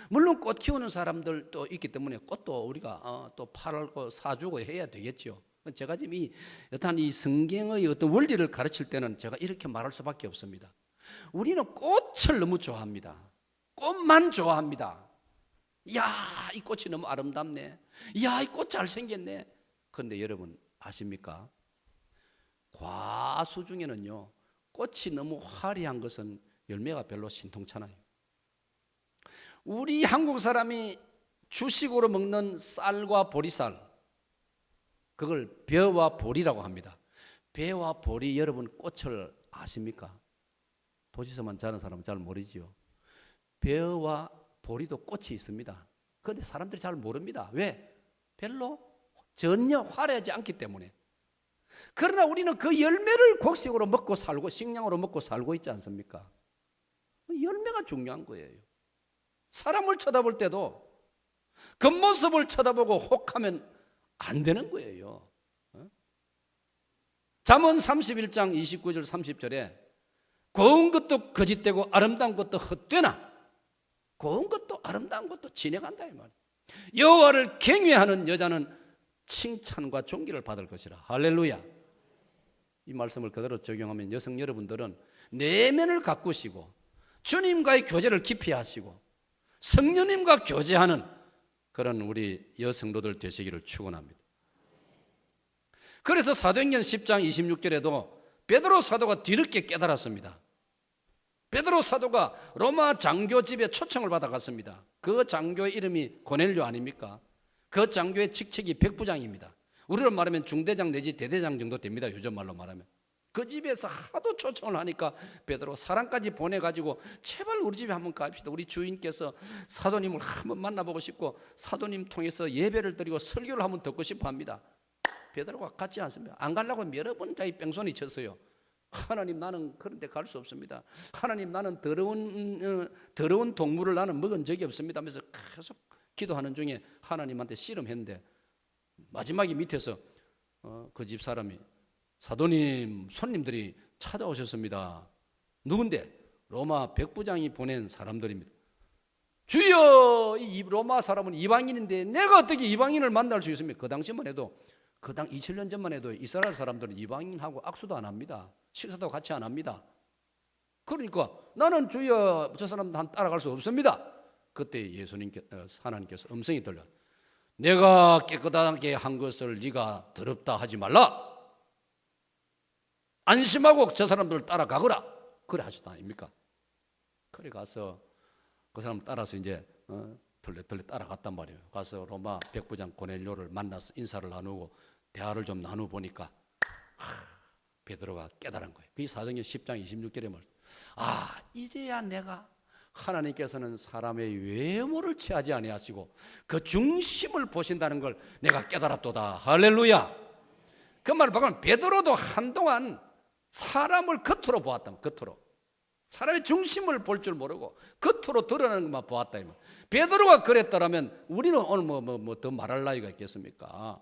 Speaker 1: 물론 꽃 키우는 사람들도 있기 때문에 꽃도 우리가 또 팔고 사주고 해야 되겠죠. 제가 지금 이 성경의 어떤 원리를 가르칠 때는 제가 이렇게 말할 수밖에 없습니다. 우리는 꽃을 너무 좋아합니다. 꽃만 좋아합니다. 야, 이 꽃이 너무 아름답네. 야, 이 꽃 잘생겼네. 그런데 여러분 아십니까? 과수 중에는요, 꽃이 너무 화려한 것은 열매가 별로 신통찮아요. 우리 한국 사람이 주식으로 먹는 쌀과 보리쌀, 그걸 벼와 보리라고 합니다. 벼와 보리, 여러분 꽃을 아십니까? 도시에서만 자란 사람은 잘 모르지요. 벼와 보리도 꽃이 있습니다. 그런데 사람들이 잘 모릅니다. 왜? 별로 전혀 화려하지 않기 때문에. 그러나 우리는 그 열매를 곡식으로 먹고 살고 식량으로 먹고 살고 있지 않습니까? 열매가 중요한 거예요. 사람을 쳐다볼 때도 겉모습을 쳐다보고 혹하면 안 되는 거예요. 잠언 31장 29절 30절에 고운 것도 거짓되고 아름다운 것도 헛되나 고운 것도 아름다운 것도 지나간다 이 말이에요. 여호와를 경외하는 여자는 칭찬과 존귀를 받을 것이라. 할렐루야. 이 말씀을 그대로 적용하면 여성 여러분들은 내면을 가꾸시고 주님과의 교제를 깊이 하시고 성령님과 교제하는 그런 우리 여성도들 되시기를 축원합니다. 그래서 사도행전 10장 26절에도 베드로 사도가 뒤늦게 깨달았습니다. 베드로 사도가 로마 장교 집에 초청을 받아갔습니다. 그 장교의 이름이 고넬료 아닙니까? 그 장교의 직책이 백부장입니다. 우리로 말하면 중대장 내지 대대장 정도 됩니다. 요즘 말로 말하면. 그 집에서 하도 초청을 하니까 베드로 사람까지 보내가지고 제발 우리 집에 한번 갑시다. 우리 주인께서 사도님을 한번 만나보고 싶고 사도님 통해서 예배를 드리고 설교를 한번 듣고 싶어 합니다. 베드로가 갔지 않습니다. 안 가려고 여러 번 자기 뺑소니 쳤어요. 하나님 나는 그런 데 갈 수 없습니다. 하나님 나는 더러운 동물을 나는 먹은 적이 없습니다 하면서 계속 기도하는 중에 하나님한테 씨름했는데 마지막에 밑에서 그 집 사람이 사도님 손님들이 찾아오셨습니다. 누군데? 로마 백부장이 보낸 사람들입니다. 주여, 이 로마 사람은 이방인인데 내가 어떻게 이방인을 만날 수 있습니까? 그 당시만 해도 2000년 전만 해도 이스라엘 사람들은 이방인하고 악수도 안 합니다. 식사도 같이 안 합니다. 그러니까 나는 주여 저 사람 따라갈 수 없습니다. 그때 하나님께서 음성이 들려. 내가 깨끗하게 한 것을 네가 더럽다 하지 말라. 안심하고 저 사람들을 따라가거라. 그래 하셨다 아닙니까? 그래 가서 그 사람 따라서 이제 덜레 따라갔단 말이에요. 가서 로마 백부장 고넬료를 만나서 인사를 나누고 대화를 좀 나눠보니까 베드로가 깨달은 거예요. 그게 사도행전 10장 26절에 말. 이제야 내가 하나님께서는 사람의 외모를 취하지 아니하시고 그 중심을 보신다는 걸 내가 깨달았도다. 할렐루야. 그 말을 바꾸면 베드로도 한동안 사람을 겉으로 보았다. 겉으로. 사람의 중심을 볼 줄 모르고 겉으로 드러나는 것만 보았다. 베드로가 그랬더라면 우리는 오늘 더 말할 나위가 있겠습니까?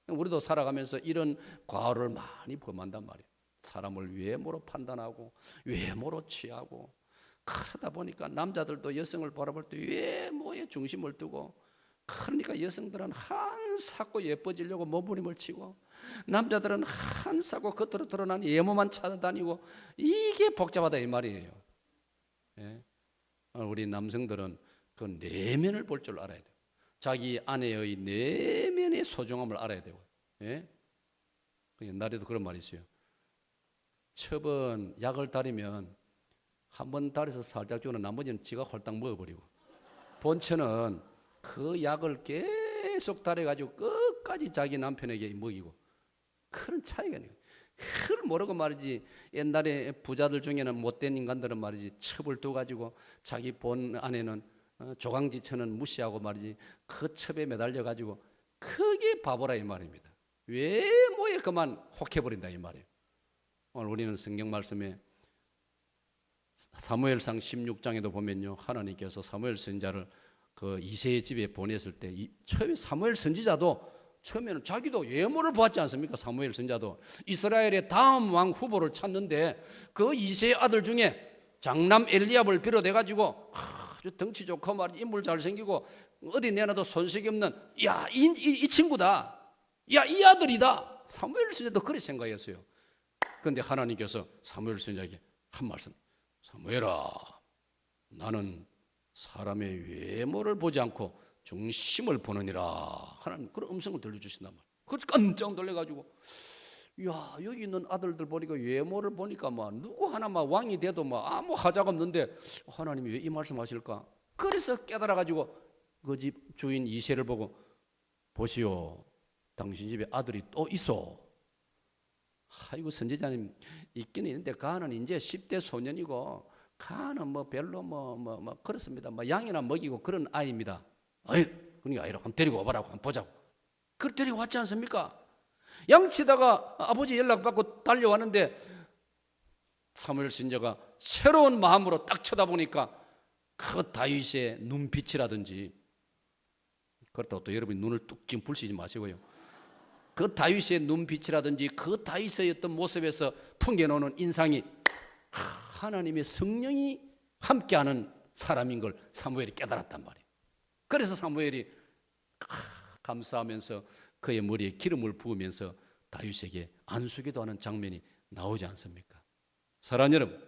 Speaker 1: 우리도 살아가면서 이런 과오를 많이 범한단 말이에요. 사람을 외모로 판단하고 외모로 취하고 그러다 보니까 남자들도 여성을 바라볼 때 외모에 중심을 두고 그러니까 여성들은 한사코 예뻐지려고 몸부림을 치고 남자들은 한사코 겉으로 드러난 외모만 찾아다니고 이게 복잡하다 이 말이에요. 예? 우리 남성들은 그 내면을 볼 줄 알아야 돼요. 자기 아내의 내면의 소중함을 알아야 되고. 예? 옛날에도 그런 말이 있어요. 첩은 약을 다리면 한 번 다려서 살짝 주는 나머지는 지가 홀딱 먹어버리고 본처는 그 약을 계속 다려가지고 끝까지 자기 남편에게 먹이고 그런 차이가 있는 거예요. 그걸 모르고 말이지 옛날에 부자들 중에는 못된 인간들은 말이지 첩을 둬가지고 자기 본 아내는 조강지처는 무시하고 말이지 그 첩에 매달려가지고 그게 바보라 이 말입니다. 외모에 그만 혹해버린다 이 말이에요. 오늘 우리는 성경 말씀에 사무엘상 16장에도 보면요, 하나님께서 사무엘 선지자를 그 이새의 집에 보냈을 때 처음에 사무엘 선지자도 처음에는 자기도 외모를 보았지 않습니까? 사무엘 선지자도 이스라엘의 다음 왕 후보를 찾는데 그 이새의 아들 중에 장남 엘리압을 비롯해 가지고 아주 덩치 좋고 말이지, 인물 잘생기고 어디 내놔도 손색이 없는, 야, 이 친구다, 야, 이 아들이다. 사무엘 선지자도 그렇게 생각했어요. 그런데 하나님께서 사무엘 선지자에게 한 말씀, 사무엘아, 나는 사람의 외모를 보지 않고 중심을 보느니라. 하나님 그런 음성을 들려주신단 말이에요. 그래서 깜짝 놀래가지고, 야, 여기 있는 아들들 보니까 외모를 보니까 누구 하나 왕이 돼도 아무 하자가 없는데 하나님이 왜 이 말씀하실까? 그래서 깨달아가지고 그 집 주인 이새를 보고, 보시오, 당신 집에 아들이 또 있어. 아이고, 선지자님, 있기는 있는데 가는 이제 10대 소년이고 가는 별로 그렇습니다. 양이나 먹이고 그런 아이입니다. 아이, 그러니까 아이를 한번 데리고 와봐라고, 한번 보자고. 그걸 데리고 왔지 않습니까? 양치다가 아버지 연락받고 달려왔는데 사무엘 선지자가 새로운 마음으로 딱 쳐다보니까 그 다윗의 눈빛이라든지, 그렇다고 또 여러분이 눈을 뚝 지금 불시지 마시고요, 그 다윗의 눈빛이라든지 그 다윗의 어떤 모습에서 풍겨나오는 인상이 하나님의 성령이 함께하는 사람인 걸 사무엘이 깨달았단 말이에요. 그래서 사무엘이 감사하면서 그의 머리에 기름을 부으면서 다윗에게 안수기도 하는 장면이 나오지 않습니까? 사랑하는 여러분,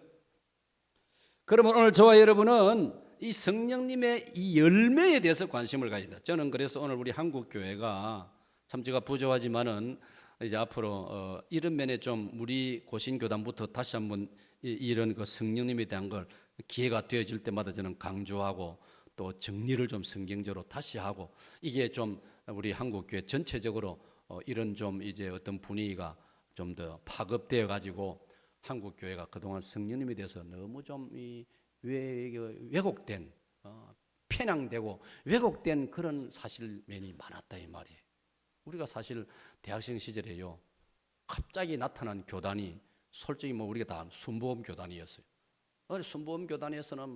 Speaker 1: 그러면 오늘 저와 여러분은 이 성령님의 이 열매에 대해서 관심을 가진다. 저는 그래서 오늘 우리 한국교회가 참 제가 부족하지만은 이제 앞으로 이런 면에 좀 우리 고신교단부터 다시 한번 이런 그 성령님에 대한 걸 기회가 되어질 때마다 저는 강조하고 또 정리를 좀 성경적으로 다시 하고, 이게 좀 우리 한국교회 전체적으로 이런 좀 이제 어떤 분위기가 좀 더 파급되어 가지고 한국교회가 그동안 성령님에 대해서 너무 좀 왜곡된, 편향되고 왜곡된 그런 사실면이 많았다 이 말이에요. 우리가 사실 대학생 시절에요, 갑자기 나타난 교단이 솔직히 우리가 다 순복음 교단이었어요. 순복음 교단에서는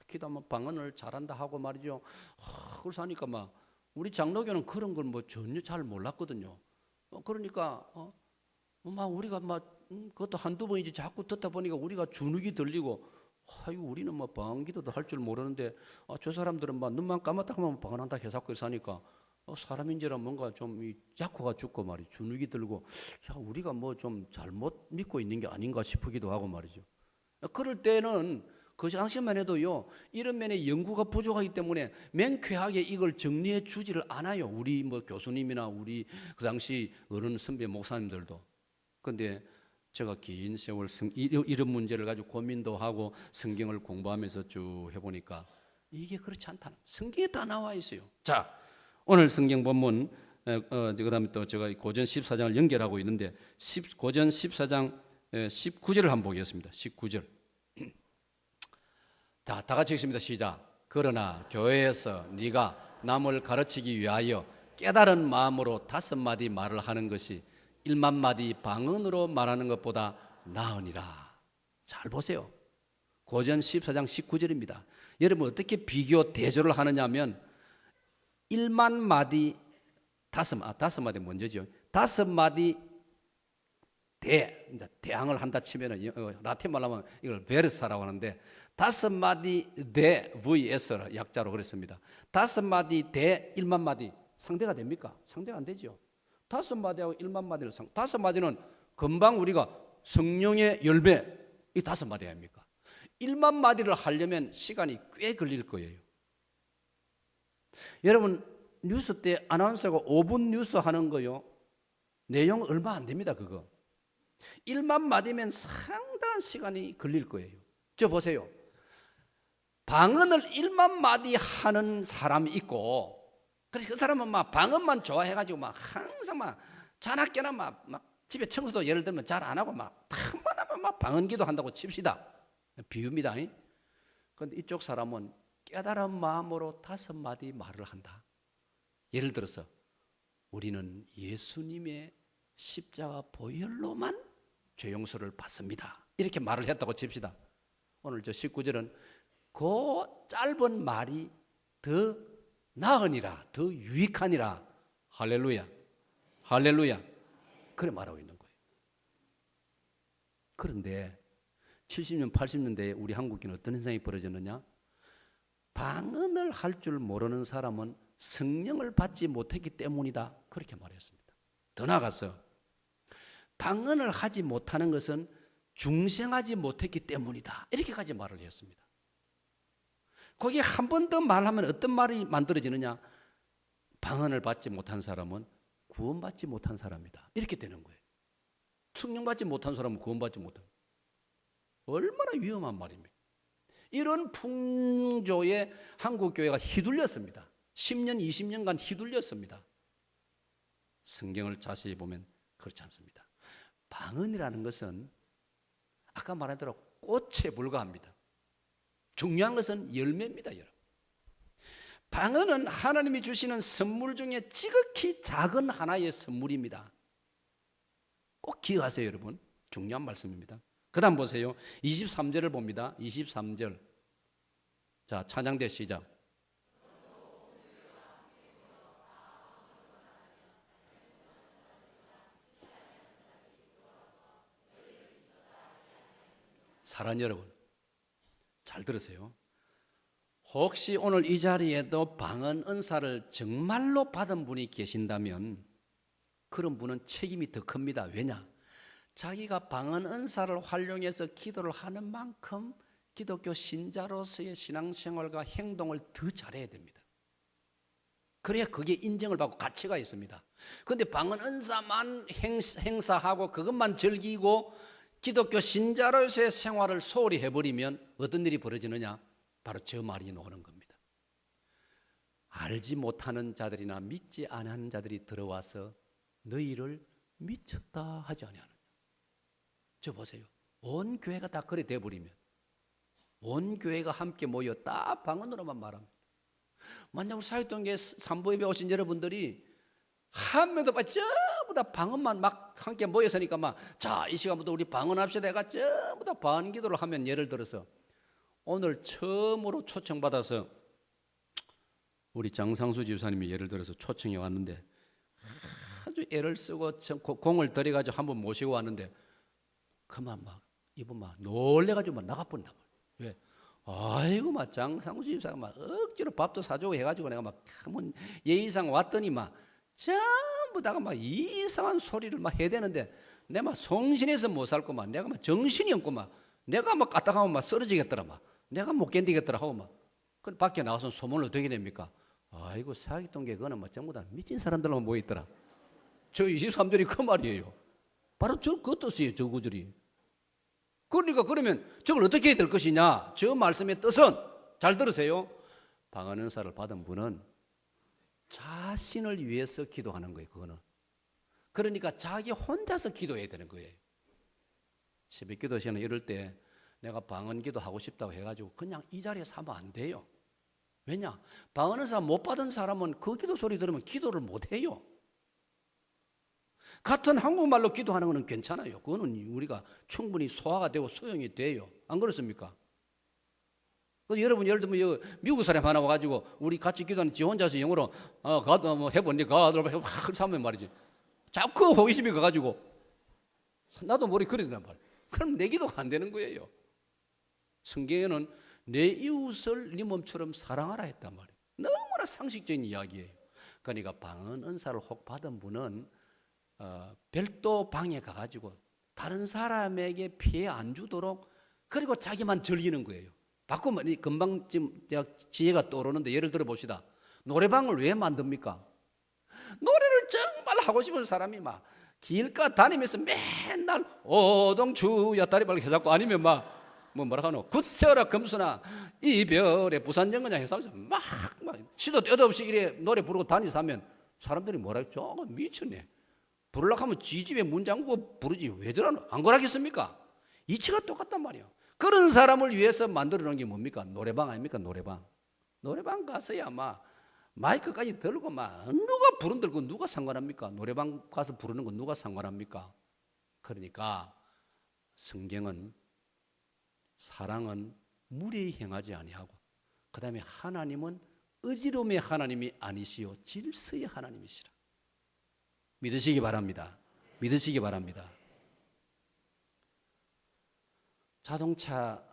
Speaker 1: 기도하면 방언을 잘한다 하고 말이죠. 그래서 하니까 우리 장로교는 그런 걸 전혀 잘 몰랐거든요. 그러니까 우리가 그것도 한두 번이지 자꾸 듣다 보니까 우리가 주눅이 들리고, 아이고, 우리는 방언기도도 할 줄 모르는데 저 사람들은 눈만 감았다 하면 방언한다 해서 그래서 하니까 사람인지라 뭔가 좀 약호가 죽고 말이죠. 주눅이 들고, 야, 우리가 좀 잘못 믿고 있는 게 아닌가 싶기도 하고 말이죠. 그럴 때는 그 당시만 해도요, 이런 면에 연구가 부족하기 때문에 맹쾌하게 이걸 정리해 주지를 않아요. 우리 교수님이나 우리 그 당시 어른 선배 목사님들도. 그런데 제가 긴 세월 이런 문제를 가지고 고민도 하고 성경을 공부하면서 쭉 해보니까 이게 그렇지 않다는, 성경에 다 나와 있어요. 자, 오늘 성경 본문, 그 다음에 또 제가 고전 14장을 연결하고 있는데 고전 14장 19절을 한번 보겠습니다. 19절. 다 같이 읽습니다. 시작. 그러나 교회에서 네가 남을 가르치기 위하여 깨달은 마음으로 5마디 말을 하는 것이 1만 마디 방언으로 말하는 것보다 나으니라. 잘 보세요. 고전 14장 19절입니다. 여러분 어떻게 비교 대조를 하느냐 하면 1만 마디 5마디 먼저죠. 5마디 대항을 한다 치면은 라틴 말로 하면 이걸 베르사라고 하는데 5마디 대 vs라 약자로 그랬습니다. 5마디 대 1만 마디 상대가 됩니까? 상대가 안 되죠. 5마디하고 1만 마디를 5마디는 금방 우리가 성령의 열매, 이 5마디 아닙니까? 1만 마디를 하려면 시간이 꽤 걸릴 거예요. 여러분 뉴스 때 아나운서가 5분 뉴스 하는 거요, 내용 얼마 안 됩니다. 그거 1만 마디면 상당한 시간이 걸릴 거예요. 저 보세요. 방언을 1만 마디 하는 사람이 있고, 그래서 그 사람은 방언만 좋아해가지고 항상 자나깨나 집에 청소도 예를 들면 잘 안 하고 탐만 하면 방언기도 한다고 칩시다. 비유입니다. 그런데 이쪽 사람은 깨달은 마음으로 5마디 말을 한다. 예를 들어서 우리는 예수님의 십자가 보혈로만 죄 용서를 받습니다. 이렇게 말을 했다고 칩시다. 오늘 저 19절은 그 짧은 말이 더 나으니라, 더 유익하니라. 할렐루야, 할렐루야. 그래 말하고 있는 거예요. 그런데 70년, 80년대에 우리 한국인은 어떤 현상이 벌어졌느냐? 방언을 할 줄 모르는 사람은 성령을 받지 못했기 때문이다. 그렇게 말했습니다. 더 나아가서 방언을 하지 못하는 것은 중생하지 못했기 때문이다. 이렇게까지 말을 했습니다. 거기에 한 번 더 말하면 어떤 말이 만들어지느냐? 방언을 받지 못한 사람은 구원받지 못한 사람이다. 이렇게 되는 거예요. 성령 받지 못한 사람은 구원받지 못한. 얼마나 위험한 말입니까? 이런 풍조에 한국교회가 휘둘렸습니다. 10년, 20년간 휘둘렸습니다. 성경을 자세히 보면 그렇지 않습니다. 방언이라는 것은 아까 말한 대로 꽃에 불과합니다. 중요한 것은 열매입니다, 여러분. 방언은 하나님이 주시는 선물 중에 지극히 작은 하나의 선물입니다. 꼭 기억하세요, 여러분. 중요한 말씀입니다. 그 다음 보세요. 23절을 봅니다. 23절. 자, 찬양대 시작. 사랑하는 여러분, 잘 들으세요. 혹시 오늘 이 자리에도 방언 은사를 정말로 받은 분이 계신다면 그런 분은 책임이 더 큽니다. 왜냐? 자기가 방언 은사를 활용해서 기도를 하는 만큼 기독교 신자로서의 신앙생활과 행동을 더 잘해야 됩니다. 그래야 그게 인정을 받고 가치가 있습니다. 그런데 방언 은사만 행사하고 그것만 즐기고 기독교 신자로서의 생활을 소홀히 해버리면 어떤 일이 벌어지느냐? 바로 저 말이 나오는 겁니다. 알지 못하는 자들이나 믿지 않은 자들이 들어와서 너희를 미쳤다 하지 아니하느냐. 저 보세요. 온 교회가 다 그래 돼버리면, 온 교회가 함께 모여 딱 방언으로만 말합니다. 만약 우리 사역동계 산부예배 오신 여러분들이 한 명도 전부 다 방언만 막 함께 모여서니까 막 자, 이 시간부터 우리 방언합시다 해가 전부 다 방언 기도를 하면, 예를 들어서 오늘 처음으로 초청받아서 우리 장상수 집사님이 예를 들어서 초청해 왔는데 아주 애를 쓰고 공을 들여가지고 한번 모시고 왔는데 그만 막 이분 막 놀래가지고 막 나가버린단 말이에요. 왜? 아이고 막 장상수 집사가 막 억지로 밥도 사주고 해가지고 내가 막 한번 예의상 왔더니 막 전부 다가 막 이상한 소리를 막 해야 되는데 내가 막 성신에서 못 살고만, 내가 막 정신이 없고만, 내가 막 까딱하면 막 쓰러지겠더라, 막 내가 못 견디겠더라 하고 막. 그 밖에 나와서 소문을 어떻게 냅니까? 아이고 사기동계 그거는 뭐 전부 다 미친 사람들만 모여 있더라. 저 23절이 그 말이에요. 바로 그 뜻이에요, 저 구절이. 그러니까 그러면 저걸 어떻게 해야 될 것이냐? 저 말씀의 뜻은 잘 들으세요. 방언 은사를 받은 분은 자신을 위해서 기도하는 거예요. 그거는. 그러니까 자기 혼자서 기도해야 되는 거예요. 새벽 기도 시간에 이럴 때 내가 방언 기도하고 싶다고 해가지고 그냥 이 자리에서 하면 안 돼요. 왜냐? 방언 은사 못 받은 사람은 그 기도 소리 들으면 기도를 못 해요. 같은 한국말로 기도하는 것은 괜찮아요. 그거는 우리가 충분히 소화가 되고 소용이 돼요. 안 그렇습니까? 여러분 예를 들면 미국 사람 하나 와가지고 우리 같이 기도하는 지 혼자서 영어로 가도 뭐 해보니까 확 하면 말이지. 자꾸 호기심이 가가지고 나도 머리 그리단 말이에요. 그럼 내 기도가 안 되는 거예요. 성경에는 내 이웃을 네 몸처럼 사랑하라 했단 말이에요. 너무나 상식적인 이야기예요. 그러니까 방언 은사를 혹 받은 분은 별도 방에 가가지고 다른 사람에게 피해 안 주도록, 그리고 자기만 즐기는 거예요. 바꾸면 금방 지금 지혜가 떠오르는데, 예를 들어 봅시다. 노래방을 왜 만듭니까? 노래를 정말 하고 싶은 사람이 막 길가 다니면서 맨날 오동주야 다리발을 해잡고, 아니면 막 뭐라 하노, 굳세어라 금수나 이별의 부산정거장 해서 막 시도 때도 없이 이래 노래 부르고 다니서 하면 사람들이 뭐라 했죠? 저거 미쳤네. 부르려고 하면 지집에 문 잠그고 부르지 왜 저러노? 안 그러겠습니까? 이치가 똑같단 말이에요. 그런 사람을 위해서 만들어 놓은 게 뭡니까? 노래방 아닙니까? 노래방 가서야 막 마이크까지 들고 막 누가 부른들 거 누가 상관합니까? 노래방 가서 부르는 거 누가 상관합니까? 그러니까 성경은 사랑은 무례히 행하지 아니하고, 그 다음에 하나님은 어지러움의 하나님이 아니시요 질서의 하나님이시라. 믿으시기 바랍니다. 믿으시기 바랍니다. 자동차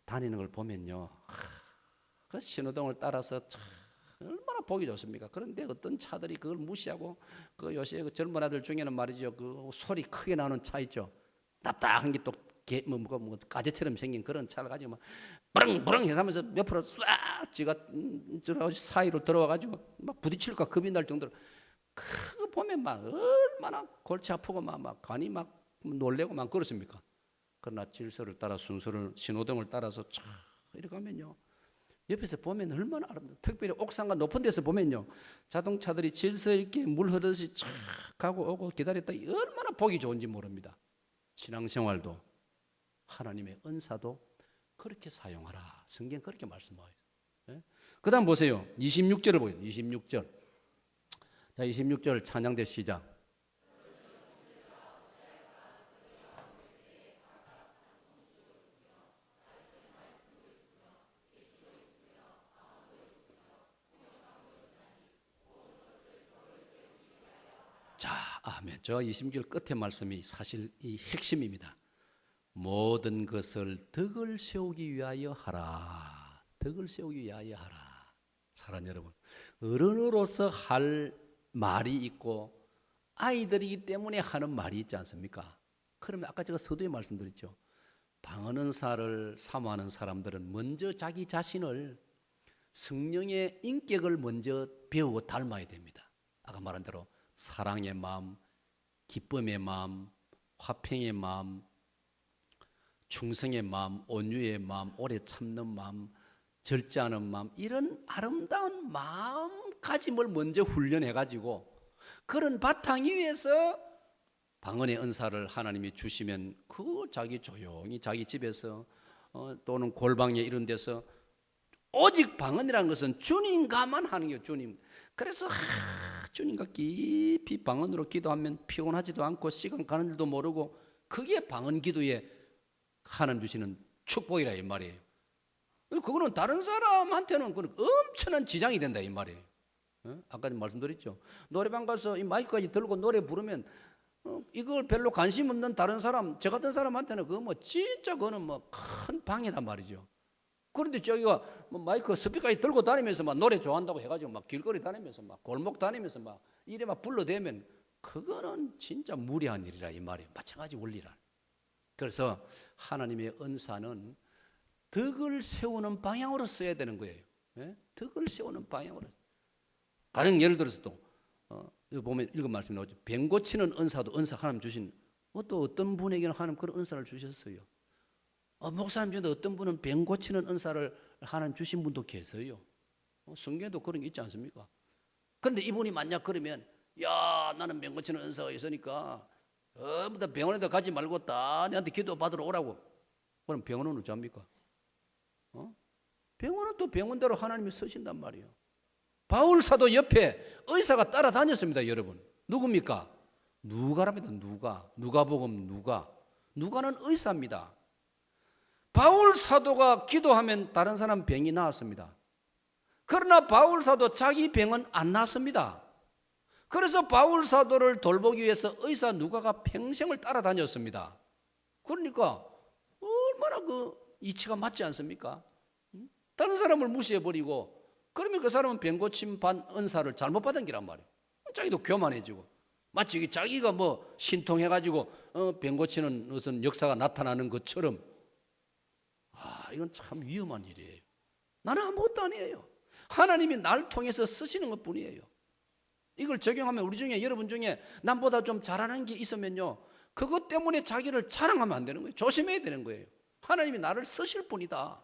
Speaker 1: 다니는 걸 보면요, 그 신호등을 따라서 얼마나 보기 좋습니까? 그런데 어떤 차들이 그걸 무시하고, 그 요새 그 젊은 아들 중에는 말이죠, 그 소리 크게 나는 차 있죠. 답답한 게 또 가재처럼 생긴 그런 차를 가지고 막 부릉부릉 해가면서 옆으로 싹 지가 사이로 들어와가지고 막 부딪힐까 겁이 날 정도로, 그거 보면 막 얼마나 골치 아프고 막 간이 막 놀래고 막 그렇습니까? 그러나 질서를 따라 순서를 신호등을 따라서 쫙 이렇게 가면요, 옆에서 보면 얼마나 아름다워. 특별히 옥상과 높은 데서 보면요, 자동차들이 질서 있게 물 흐르듯이 쫙 가고 오고 기다렸다 얼마나 보기 좋은지 모릅니다. 신앙생활도 하나님의 은사도 그렇게 사용하라. 성경 그렇게 말씀하고 있어요. 그 다음 보세요. 26절을 보세요. 26절. 자, 26절 찬양대 시작. 자, 아멘. 저 26절 끝에 말씀이 사실 이 핵심입니다. 모든 것을 덕을 세우기 위하여 하라. 덕을 세우기 위하여 하라. 사랑하는 여러분, 어른으로서 할 말이 있고 아이들이기 때문에 하는 말이 있지 않습니까? 그러면 아까 제가 서두에 말씀드렸죠. 방언은사를 사모하는 사람들은 먼저 자기 자신을, 성령의 인격을 먼저 배우고 닮아야 됩니다. 아까 말한 대로 사랑의 마음, 기쁨의 마음, 화평의 마음, 충성의 마음, 온유의 마음, 오래 참는 마음, 절제하는 마음, 이런 아름다운 마음가짐을 먼저 훈련해가지고 그런 바탕 위에서 방언의 은사를 하나님이 주시면 그 자기 조용히 자기 집에서 또는 골방에 이런 데서, 오직 방언이라는 것은 주님과만 하는 거예요. 주님. 그래서 주님과 깊이 방언으로 기도하면 피곤하지도 않고 시간 가는 줄도 모르고, 그게 방언 기도에 하나님 주시는 축복이라 이 말이에요. 그거는 다른 사람한테는 엄청난 지장이 된다 이 말이에요. 아까 말씀드렸죠. 노래방 가서 이 마이크까지 들고 노래 부르면 이걸 별로 관심 없는 다른 사람, 저 같은 사람한테는 그거 뭐 진짜 그거는 뭐 큰 방해단 말이죠. 그런데 저기가 뭐 마이크 스피커까지 들고 다니면서 막 노래 좋아한다고 해가지고 막 길거리 다니면서 막 골목 다니면서 막 이래 막 불러대면 그거는 진짜 무리한 일이라 이 말이에요. 마찬가지 원리라. 그래서 하나님의 은사는 덕을 세우는 방향으로 써야 되는 거예요. 예? 덕을 세우는 방향으로. 가령 예를 들어서 또 여기 보면 읽은 말씀이 나오죠. 병 고치는 은사도 은사 하나님 주신, 또 어떤 분에게는 하나님 그런 은사를 주셨어요. 목사님 중에 어떤 분은 병 고치는 은사를 하나님 주신 분도 계세요. 성경에도 그런 게 있지 않습니까? 그런데 이분이 만약 그러면, 야, 나는 병 고치는 은사가 있으니까 병원에도 가지 말고 다 내한테 기도 받으러 오라고. 그럼 병원은 어찌합니까? 병원은 또 병원대로 하나님이 쓰신단 말이에요. 바울 사도 옆에 의사가 따라다녔습니다. 여러분, 누굽니까? 누가랍니다. 누가복음 누가는 의사입니다. 바울 사도가 기도하면 다른 사람 병이 나았습니다. 그러나 바울 사도 자기 병은 안 나았습니다. 그래서 바울 사도를 돌보기 위해서 의사 누가가 평생을 따라다녔습니다. 그러니까 얼마나 그 이치가 맞지 않습니까? 다른 사람을 무시해버리고, 그러면 그 사람은 병 고침 반 은사를 잘못 받은 기란 말이에요. 자기도 교만해지고, 마치 자기가 뭐 신통해가지고 병 고치는 무슨 역사가 나타나는 것처럼. 이건 참 위험한 일이에요. 나는 아무것도 아니에요. 하나님이 날 통해서 쓰시는 것 뿐이에요. 이걸 적용하면 우리 중에, 여러분 중에 남보다 좀 잘하는 게 있으면요, 그것 때문에 자기를 자랑하면 안 되는 거예요. 조심해야 되는 거예요. 하나님이 나를 쓰실 분이다.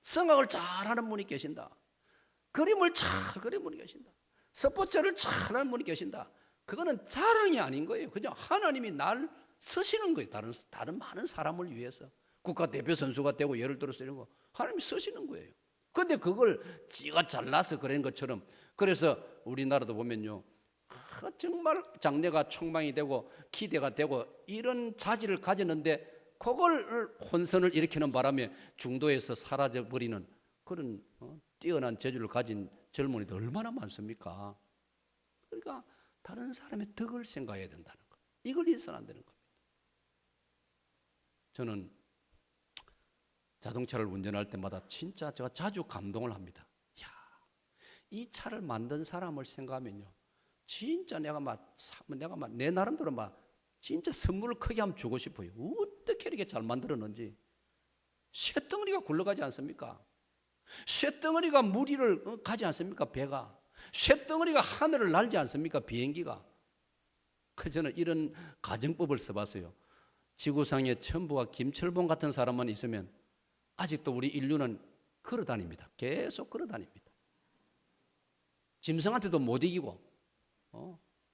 Speaker 1: 성악을 잘하는 분이 계신다. 그림을 잘 그리는 분이 계신다. 스포츠를 잘하는 분이 계신다. 그거는 자랑이 아닌 거예요. 그냥 하나님이 날 쓰시는 거예요. 다른 많은 사람을 위해서. 국가대표 선수가 되고 예를 들어서 이런 거 하나님이 쓰시는 거예요. 그런데 그걸 지가 잘나서 그런 것처럼, 그래서 우리나라도 보면요, 정말 장래가 촉망이 되고 기대가 되고 이런 자질을 가졌는데 그걸 혼선을 일으키는 바람에 중도에서 사라져버리는 그런 뛰어난 재주를 가진 젊은이들 얼마나 많습니까? 그러니까 다른 사람의 덕을 생각해야 된다는 거. 이걸 잊어서는 안 되는 겁니다. 저는 자동차를 운전할 때마다 진짜 제가 자주 감동을 합니다. 이야, 이 차를 만든 사람을 생각하면요, 진짜 내가 막 내 나름대로 막 진짜 선물을 크게 한번 주고 싶어요. 어떻게 이렇게 잘 만들었는지. 쇳덩어리가 굴러가지 않습니까? 쇳덩어리가 물 위를 가지 않습니까? 배가. 쇳덩어리가 하늘을 날지 않습니까? 비행기가. 그래서 저는 이런 가정법을 써봤어요. 지구상에 천부와 김철봉 같은 사람만 있으면 아직도 우리 인류는 걸어다닙니다. 계속 걸어다닙니다. 짐승한테도 못 이기고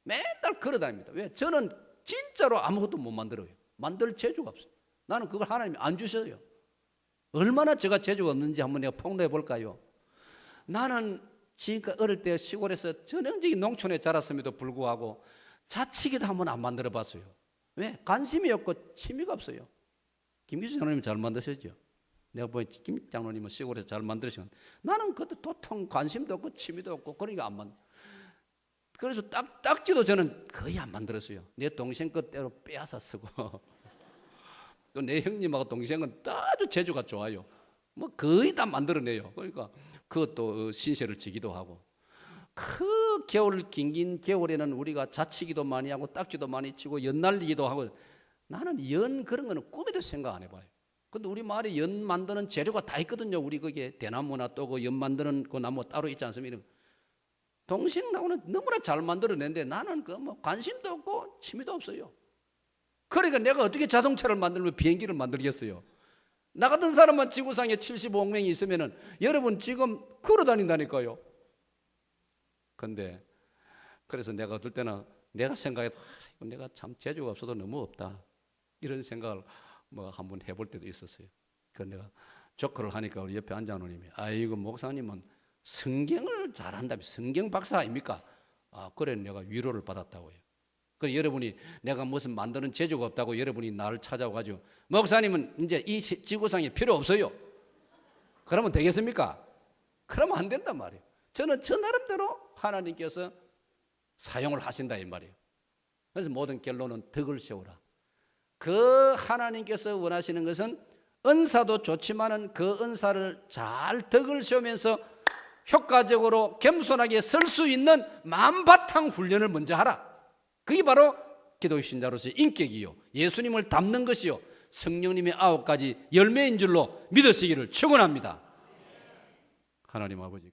Speaker 1: 맨날 걸어다닙니다. 왜? 저는 진짜로 아무것도 못 만들어요. 만들 재주가 없어요. 나는 그걸 하나님이 안 주셔요. 얼마나 제가 재주가 없는지 한번 내가 폭로해 볼까요? 나는 지금까지 어릴 때 시골에서 전형적인 농촌에 자랐음에도 불구하고 자치기도 한번 안 만들어 봤어요. 왜? 관심이 없고 취미가 없어요. 김기수 장로님 잘 만드셨죠? 내가 보니 김 장로님은 시골에서 잘 만드시면 나는 그것도 도통 관심도 없고 취미도 없고 그러니까 안 만들어. 그래서 딱지도 저는 거의 안 만들었어요. 내 동생 것대로 빼앗아 쓰고 또 내 형님하고 동생은 아주 재주가 좋아요. 뭐 거의 다 만들어내요. 그러니까 그것도 신세를 지기도 하고 그 겨울 긴 겨울에는 우리가 자치기도 많이 하고 딱지도 많이 치고 연 날리기도 하고 나는 연 그런 거는 꿈에도 생각 안 해봐요. 근데 우리 마을에 연 만드는 재료가 다 있거든요. 우리 거기에 대나무나 또 그 연 만드는 그 나무 따로 있지 않습니까? 동생하고는 너무나 잘 만들어낸데 나는 그 뭐 관심도 없고 취미도 없어요. 그러니까 내가 어떻게 자동차를 만들면 비행기를 만들겠어요? 나 같은 사람만 지구상에 75억 명이 있으면은 여러분 지금 걸어 다닌다니까요. 근데 그래서 내가 어떨 때는 내가 생각해도 내가 참 재주가 없어도 너무 없다 이런 생각을 뭐 한번 해볼 때도 있었어요. 그래서 내가 조커를 하니까 우리 옆에 앉아 놓으님이 아이고 목사님은 성경을 잘한다며 성경 박사 아닙니까? 아 그래 내가 위로를 받았다고요. 그 여러분이 내가 무슨 만드는 재주가 없다고 여러분이 나를 찾아와가지고 목사님은 이제 이 지구상에 필요 없어요. 그러면 되겠습니까? 그러면 안 된단 말이에요. 저는 저 나름대로 하나님께서 사용을 하신다 이 말이에요. 그래서 모든 결론은 덕을 세우라. 그 하나님께서 원하시는 것은 은사도 좋지만은 그 은사를 잘 덕을 세우면서 효과적으로 겸손하게 설 수 있는 만바탕 훈련을 먼저 하라. 그게 바로 기독 신자로서의 인격이요 예수님을 닮는 것이요 성령님의 9가지 열매인 줄로 믿으시기를 축원합니다. 하나님 아버지